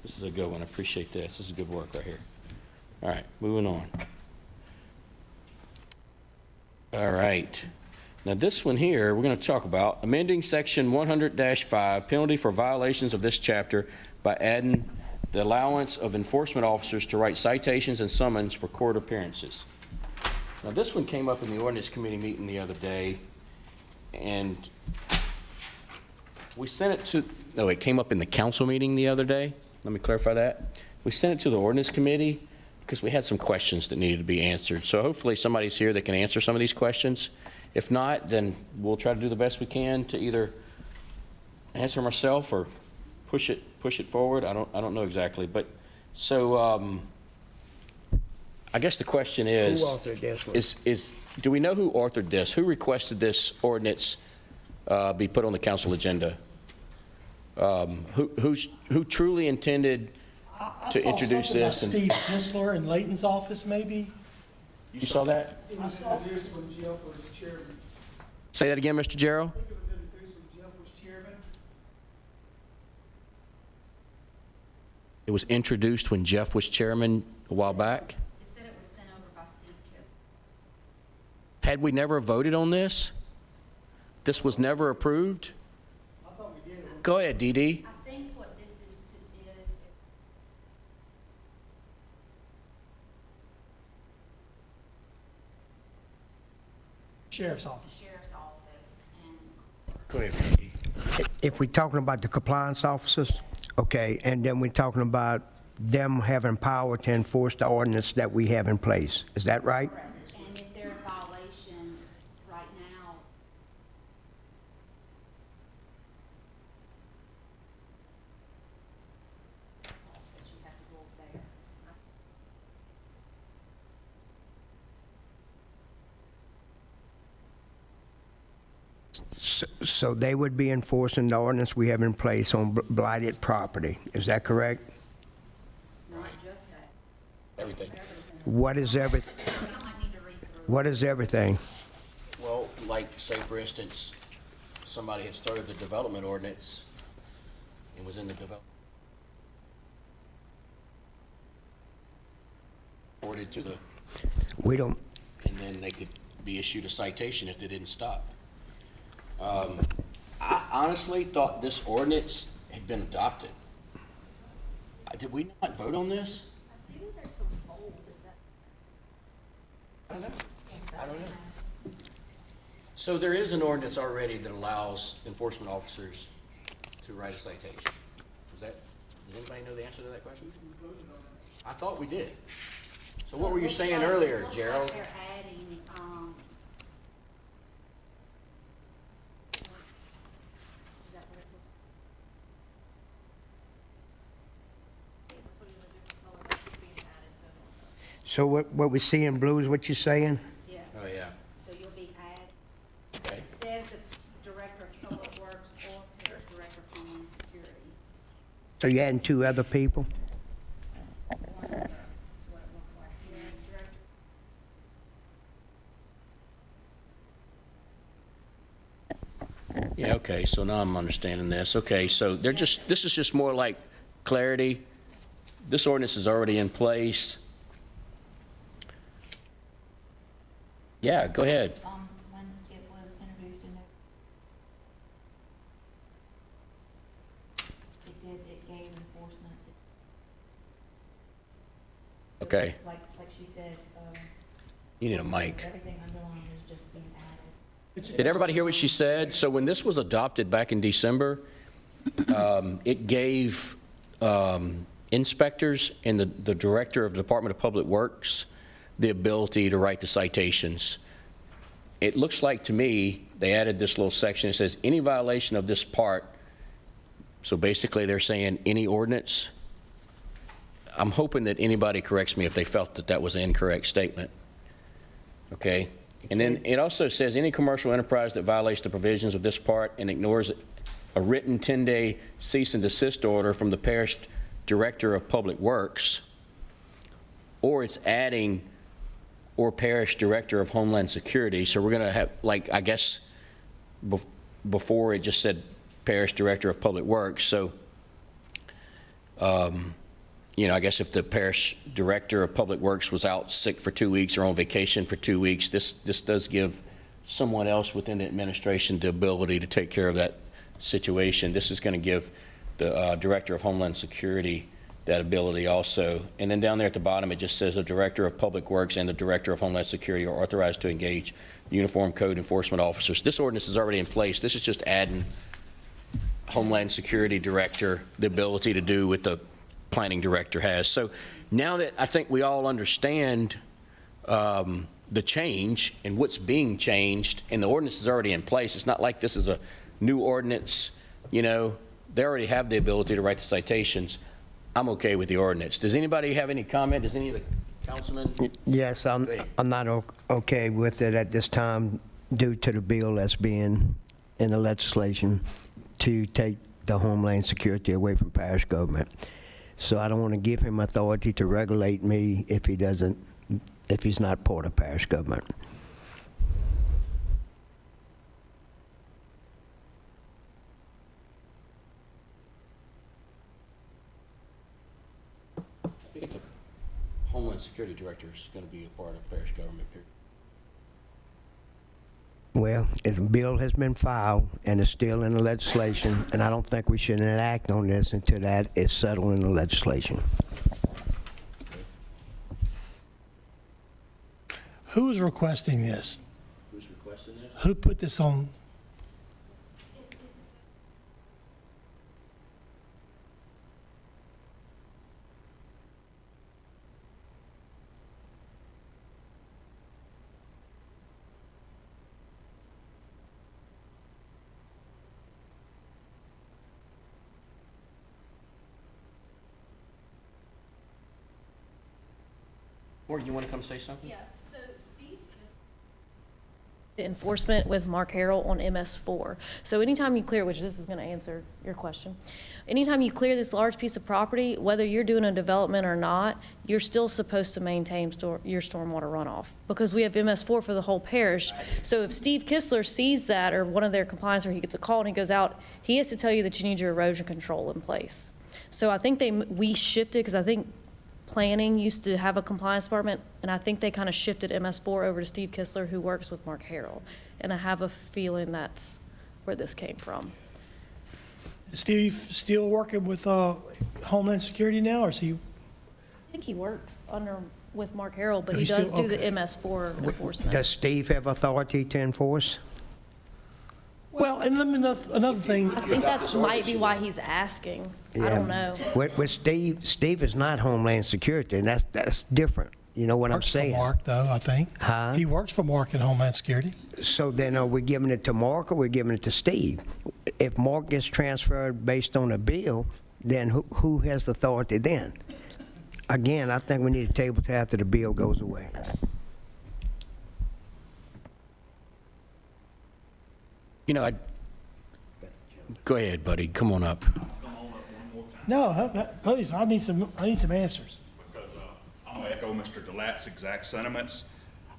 [SPEAKER 1] This is a good one. I appreciate this. This is good work right here. All right, moving on. All right. Now, this one here, we're going to talk about amending Section 100-5, penalty for violations of this chapter by adding the allowance of enforcement officers to write citations and summons for court appearances. Now, this one came up in the ordinance committee meeting the other day, and we sent it to, no, it came up in the council meeting the other day. Let me clarify that. We sent it to the ordinance committee because we had some questions that needed to be answered. So hopefully somebody's here that can answer some of these questions. If not, then we'll try to do the best we can to either answer them ourselves or push it forward. I don't know exactly, but so I guess the question is,
[SPEAKER 5] Who authored this one?
[SPEAKER 1] is do we know who authored this? Who requested this ordinance be put on the council agenda? Who truly intended to introduce this?
[SPEAKER 3] I saw something about Steve Kistler in Layton's office, maybe?
[SPEAKER 1] You saw that?
[SPEAKER 4] I saw this when Jeff was chairman.
[SPEAKER 1] Say that again, Mr. Gerald?
[SPEAKER 4] I think it was introduced when Jeff was chairman.
[SPEAKER 1] It was introduced when Jeff was chairman a while back.
[SPEAKER 2] It said it was sent over by Steve Kiss.
[SPEAKER 1] Had we never voted on this? This was never approved?
[SPEAKER 4] I thought we did.
[SPEAKER 1] Go ahead, Dee Dee.
[SPEAKER 2] I think what this is
[SPEAKER 3] Sheriff's Office.
[SPEAKER 2] the sheriff's office and
[SPEAKER 1] Go ahead, Dee Dee.
[SPEAKER 5] If we're talking about the compliance officers, okay, and then we're talking about them having power to enforce the ordinance that we have in place, is that right?
[SPEAKER 2] and if they're in violation right now, you have to go over there.
[SPEAKER 5] So they would be enforcing the ordinance we have in place on blighted property, is that correct?
[SPEAKER 2] Not just that.
[SPEAKER 1] Everything.
[SPEAKER 5] What is
[SPEAKER 2] I might need to read through.
[SPEAKER 5] what is everything?
[SPEAKER 1] Well, like, say, for instance, somebody had started the development ordinance and was in the reported to the,
[SPEAKER 5] We don't,
[SPEAKER 1] and then they could be issued a citation if they didn't stop. I honestly thought this ordinance had been adopted. Did we not vote on this?
[SPEAKER 2] I see that there's some bold, is that?
[SPEAKER 1] I don't know. I don't know. So there is an ordinance already that allows enforcement officers to write a citation. Does anybody know the answer to that question? I thought we did. So what were you saying earlier, Gerald?
[SPEAKER 2] They're adding, is that what it was?
[SPEAKER 5] so what we see in blue is what you're saying?
[SPEAKER 2] Yes.
[SPEAKER 1] Oh, yeah.
[SPEAKER 2] So you'll be add,
[SPEAKER 1] Okay.
[SPEAKER 2] it says that Director of Public Works or Parish Director of Homeland Security.
[SPEAKER 5] So you're adding two other people?
[SPEAKER 2] One of them is what it looks like. And then Director
[SPEAKER 1] Yeah, okay, so now I'm understanding this. Okay, so this is just more like clarity. This ordinance is already in place. Yeah, go ahead.
[SPEAKER 2] when it was introduced in it gave enforcement to.
[SPEAKER 1] Okay,
[SPEAKER 2] Like she said,
[SPEAKER 1] you need a mic.
[SPEAKER 2] everything underlined is just being added.
[SPEAKER 1] Did everybody hear what she said? So when this was adopted back in December, it gave inspectors and the director of the Department of Public Works the ability to write the citations. It looks like to me, they added this little section. It says, any violation of this part, so basically they're saying any ordinance. I'm hoping that anybody corrects me if they felt that that was an incorrect statement. Okay? And then it also says, any commercial enterprise that violates the provisions of this part and ignores a written 10-day cease and desist order from the parish director of public works, or it's adding, or parish director of homeland security. So we're going to have, like, I guess, before it just said parish director of public works. So, you know, I guess if the parish director of public works was out sick for 2 weeks or on vacation for 2 weeks, this does give someone else within the administration the ability to take care of that situation. This is going to give the director of Homeland Security that ability also. And then down there at the bottom, it just says the director of Public Works and the director of Homeland Security are authorized to engage uniform code enforcement officers. This ordinance is already in place. This is just adding Homeland Security director the ability to do what the planning director has. So now that I think we all understand the change and what's being changed, and the ordinance is already in place, it's not like this is a new ordinance. You know, they already have the ability to write the citations. I'm okay with the ordinance. Does anybody have any comment? Does any of the councilmen?
[SPEAKER 5] Yes, I'm not okay with it at this time due to the bill that's being in the legislation to take the Homeland Security away from parish government. So I don't want to give him authority to regulate me if he's not part of parish government.
[SPEAKER 1] Homeland Security Director is going to be a part of parish government, period.
[SPEAKER 5] Well, a bill has been filed and it's still in the legislation, and I don't think we should enact on this until that is settled in the legislation.
[SPEAKER 3] Who is requesting this?
[SPEAKER 1] Who's requesting this?
[SPEAKER 3] Who put this on?
[SPEAKER 1] Or you want to come say something?
[SPEAKER 8] Yeah, so Steve enforcement with Mark Harrell on MS4. So anytime you clear, which this is going to answer your question, anytime you clear this large piece of property, whether you're doing a development or not, you're still supposed to maintain your stormwater runoff, because we have MS4 for the whole parish. So if Steve Kistler sees that, or one of their compliance, or he gets a call and he goes out, he has to tell you that you need your erosion control in place. So I think we shifted, because I think planning used to have a compliance department, and I think they kind of shifted MS4 over to Steve Kistler, who works with Mark Harrell. And I have a feeling that's where this came from.
[SPEAKER 3] Is Steve still working with Homeland Security now, or is he?
[SPEAKER 8] I think he works with Mark Harrell, but he
[SPEAKER 3] He's
[SPEAKER 8] does
[SPEAKER 3] still-
[SPEAKER 8] do the
[SPEAKER 3] okay.
[SPEAKER 8] MS4 enforcement.
[SPEAKER 5] Does Steve have authority to enforce?
[SPEAKER 3] Well, and let me another thing.
[SPEAKER 8] I think that's might be why he's asking. I don't know.
[SPEAKER 5] With Steve is not Homeland Security, and that's different. You know what I'm
[SPEAKER 3] Works for
[SPEAKER 5] saying?
[SPEAKER 3] Mark, though, I think.
[SPEAKER 5] Huh?
[SPEAKER 3] He works for Mark in Homeland Security.
[SPEAKER 5] So then are we giving it to Mark or we're giving it to Steve? If Mark gets transferred based on a bill, then who has the authority then? Again, I think we need a table to after the bill goes away.
[SPEAKER 1] You know, go ahead, buddy. Come on up.
[SPEAKER 3] No, please, I need some answers.
[SPEAKER 9] Because I'm going to echo Mr. Delat's exact sentiments.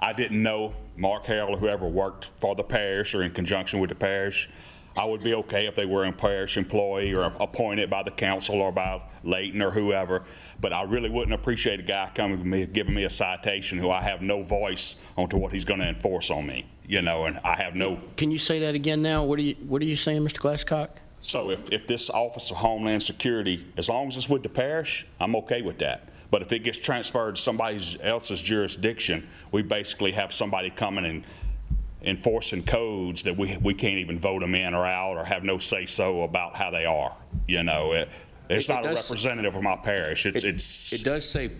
[SPEAKER 9] I didn't know Mark Harrell or whoever worked for the parish or in conjunction with the parish. I would be okay if they were a parish employee or appointed by the council or by Layton or whoever, but I really wouldn't appreciate a guy coming to me, giving me a citation who I have no voice onto what he's going to enforce on me, you know, and I have no.
[SPEAKER 1] Can you say that again now? What are you saying, Mr. Glasscock?
[SPEAKER 9] So if this Office of Homeland Security, as long as it's with the parish, I'm okay with that. But if it gets transferred to somebody else's jurisdiction, we basically have somebody coming and enforcing codes that we can't even vote them in or out or have no say-so about how they are. You know, it's not a representative of my parish.
[SPEAKER 1] It does say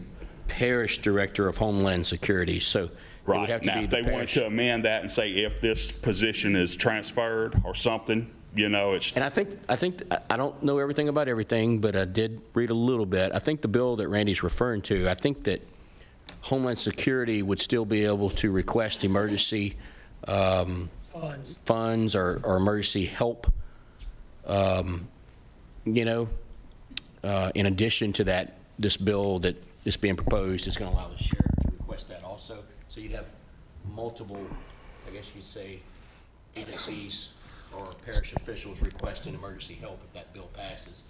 [SPEAKER 1] Parish Director of Homeland Security, so it would
[SPEAKER 9] right.
[SPEAKER 1] have to
[SPEAKER 9] Now,
[SPEAKER 1] be
[SPEAKER 9] if
[SPEAKER 1] the
[SPEAKER 9] they wanted
[SPEAKER 1] parish.
[SPEAKER 9] to amend that and say if this position is transferred or something, you know, it's.
[SPEAKER 1] And I think I don't know everything about everything, but I did read a little bit. I think the bill that Randy's referring to, I think that Homeland Security would still be able to request emergency funds or emergency help, you know, in addition to that, this bill that is being proposed is going to allow the sheriff to request that also. So you'd have multiple, I guess you'd say, agencies or parish officials requesting emergency help if that bill passes.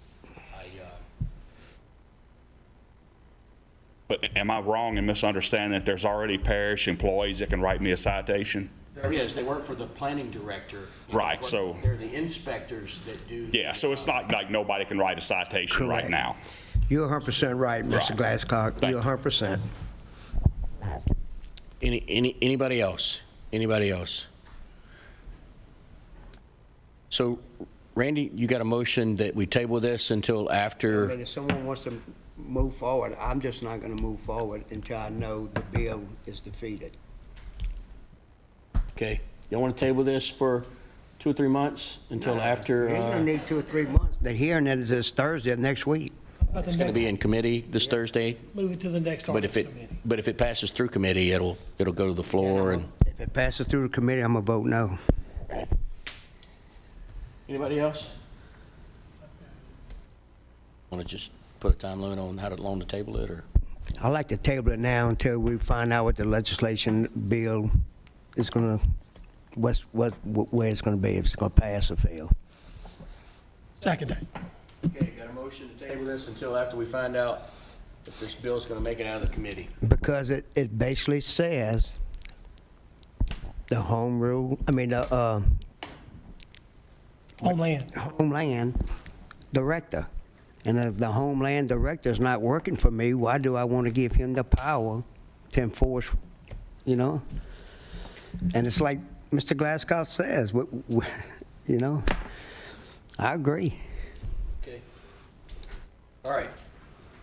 [SPEAKER 9] But am I wrong in misunderstanding that there's already parish employees that can write me a citation?
[SPEAKER 1] There is. They work for the planning director.
[SPEAKER 9] Right, so.
[SPEAKER 1] They're the inspectors that do.
[SPEAKER 9] Yeah, so it's not like nobody can write a citation right
[SPEAKER 5] Correct.
[SPEAKER 9] now.
[SPEAKER 5] You're 100% right, Mr. Glasscock.
[SPEAKER 9] Thank
[SPEAKER 5] You're 100%.
[SPEAKER 1] Anybody else? Anybody else? So, Randy, you got a motion that we table this until after?
[SPEAKER 5] If someone wants to move forward, I'm just not going to move forward until I know the bill is defeated.
[SPEAKER 1] Okay. Y'all want to table this for 2 or 3 months until after?
[SPEAKER 5] It's going to need 2 or 3 months. The hearing is this Thursday of next week.
[SPEAKER 3] About the
[SPEAKER 1] It's going to
[SPEAKER 3] next-
[SPEAKER 1] be in committee this Thursday,
[SPEAKER 3] Move it to the next
[SPEAKER 1] but if
[SPEAKER 3] ordinance committee.
[SPEAKER 1] it passes through committee, it'll go to the floor and.
[SPEAKER 5] If it passes through the committee, I'm going to vote no.
[SPEAKER 1] Anybody else? Want to just put a time limit on how long to table it, or?
[SPEAKER 5] I like to table it now until we find out what the legislation bill is going to, where it's going to be, if it's going to pass or fail.
[SPEAKER 3] Second day.
[SPEAKER 1] Okay, got a motion to table this until after we find out if this bill's going to make it out of the committee?
[SPEAKER 5] Because it basically says the home rule, I mean, the Homeland Director. And if the Homeland Director's not working for me, why do I want to give him the power to enforce, you know? And it's like Mr. Glasgow says, you know, I agree.
[SPEAKER 1] Okay. All right.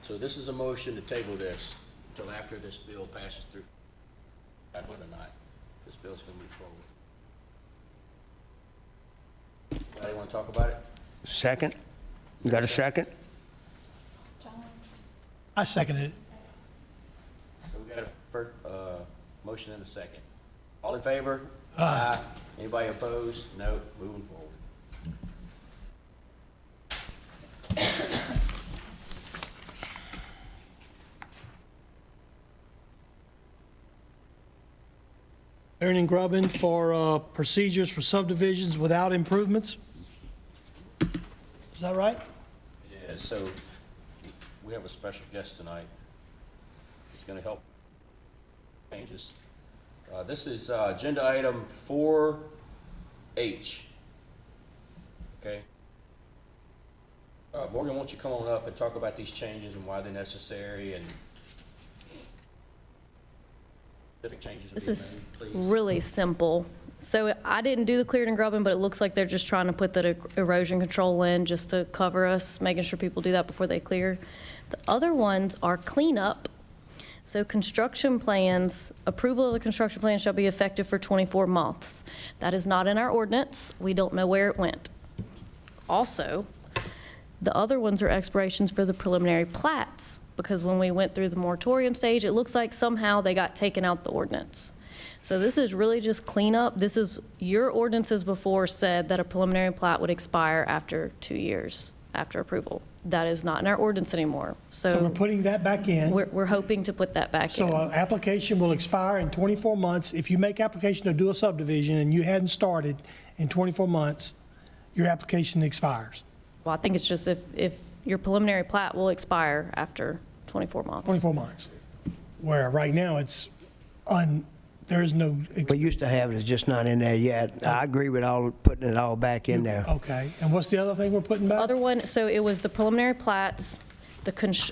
[SPEAKER 1] So this is a motion to table this until after this bill passes through. Whether or not this bill's going to move forward. Anybody want to talk about it?
[SPEAKER 5] Second? You got a second?
[SPEAKER 3] I seconded it.
[SPEAKER 1] So we got a first, motion and a second. All in favor?
[SPEAKER 3] Aye.
[SPEAKER 1] Anybody opposed? No. Moving forward.
[SPEAKER 3] Aaron and Grubbin for procedures for subdivisions without improvements. Is that right?
[SPEAKER 1] Yeah, so we have a special guest tonight. It's going to help changes. This is agenda item 4H. Okay. Morgan, won't you come on up and talk about these changes and why they're necessary and specific changes?
[SPEAKER 8] This is really simple. So I didn't do the cleared and grubbing, but it looks like they're just trying to put the erosion control in just to cover us, making sure people do that before they clear. The other ones are cleanup. So construction plans, approval of the construction plan shall be effective for 24 months. That is not in our ordinance. We don't know where it went. Also, the other ones are expirations for the preliminary plats, because when we went through the moratorium stage, it looks like somehow they got taken out the ordinance. So this is really just cleanup. This is, your ordinances before said that a preliminary plat would expire after 2 years after approval. That is not in our ordinance anymore.
[SPEAKER 3] So we're putting that back in.
[SPEAKER 8] We're hoping to put that back in.
[SPEAKER 3] So an application will expire in 24 months. If you make application to do a subdivision and you hadn't started in 24 months, your application expires.
[SPEAKER 8] Well, I think it's just if your preliminary plat will expire after 24 months.
[SPEAKER 3] 24 months. Where right now it's there is no.
[SPEAKER 5] We used to have it, it's just not in there yet. I agree with putting it all back in there.
[SPEAKER 3] Okay. And what's the other thing we're putting back?
[SPEAKER 8] Other one, so it was the preliminary plats,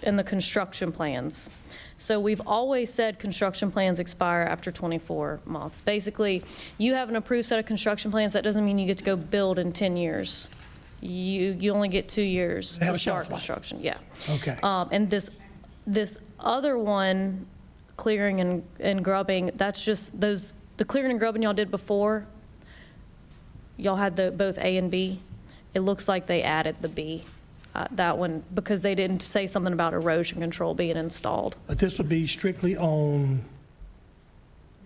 [SPEAKER 8] and the construction plans. So we've always said construction plans expire after 24 months. Basically, you have an approved set of construction plans, that doesn't mean you get to go build in 10 years. You only get 2 years
[SPEAKER 3] They have
[SPEAKER 8] to
[SPEAKER 3] a shelf
[SPEAKER 8] start
[SPEAKER 3] life.
[SPEAKER 8] construction, yeah.
[SPEAKER 3] Okay.
[SPEAKER 8] And this other one, clearing and grubbing, that's just the clearing and grubbing y'all did before, y'all had both A and B. It looks like they added the B, that one, because they didn't say something about erosion control being installed.
[SPEAKER 3] But this would be strictly on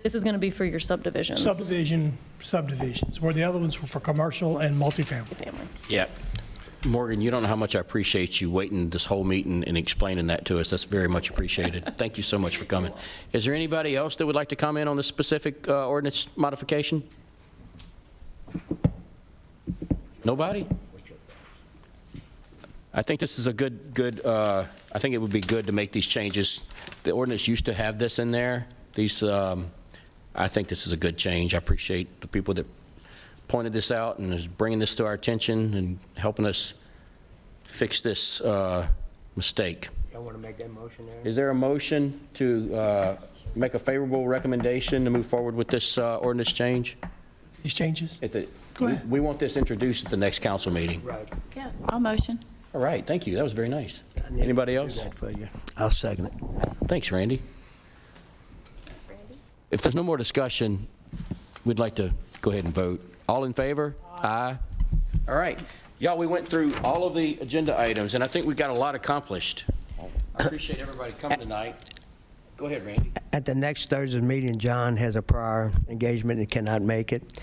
[SPEAKER 8] This is going to be for your subdivisions.
[SPEAKER 3] subdivisions, where the other ones were for commercial and multifamily.
[SPEAKER 8] Family.
[SPEAKER 1] Yeah. Morgan, you don't know how much I appreciate you waiting this whole meeting and explaining that to us. That's very much appreciated. Thank you so much for coming. Is there anybody else that would like to comment on this specific ordinance modification? Nobody? I think this is a good, I think it would be good to make these changes. The ordinance used to have this in there. I think this is a good change. I appreciate the people that pointed this out and is bringing this to our attention and helping us fix this mistake.
[SPEAKER 5] Y'all want to make that motion there?
[SPEAKER 1] Is there a motion to make a favorable recommendation to move forward with this ordinance change?
[SPEAKER 3] These changes? Go ahead.
[SPEAKER 1] We want this introduced at the next council meeting.
[SPEAKER 5] Right.
[SPEAKER 10] Yeah, I'll motion.
[SPEAKER 1] All right, thank you. That was very nice.
[SPEAKER 5] I need to
[SPEAKER 1] Anybody
[SPEAKER 5] do
[SPEAKER 1] else?
[SPEAKER 5] that for you. I'll second it.
[SPEAKER 1] Thanks, Randy. If there's no more discussion, we'd like to go ahead and vote. All in favor? Aye. All right. Y'all, we went through all of the agenda items, and I think we got a lot accomplished. I appreciate everybody coming tonight. Go ahead, Randy.
[SPEAKER 5] At the next Thursday's meeting, John has a prior engagement and cannot make it.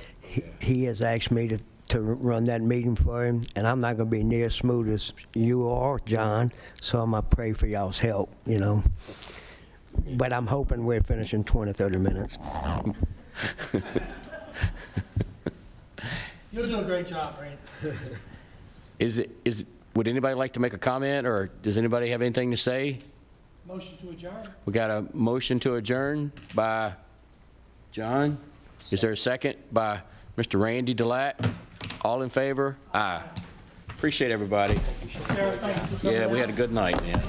[SPEAKER 5] He has asked me to run that meeting for him, and I'm not going to be near as smooth as you are, John, so I'm going to pray for y'all's help, you know. But I'm hoping we're finishing 20, 30 minutes.
[SPEAKER 3] You'll do a great job, Randy.
[SPEAKER 1] Would anybody like to make a comment, or does anybody have anything to say?
[SPEAKER 3] Motion to adjourn.
[SPEAKER 1] We got a motion to adjourn by John. Is there a second by Mr. Randy Delat? All in favor? Aye. Appreciate everybody.
[SPEAKER 3] Sarah, thank you for coming
[SPEAKER 1] Yeah, we
[SPEAKER 3] out.
[SPEAKER 1] had a good night, man.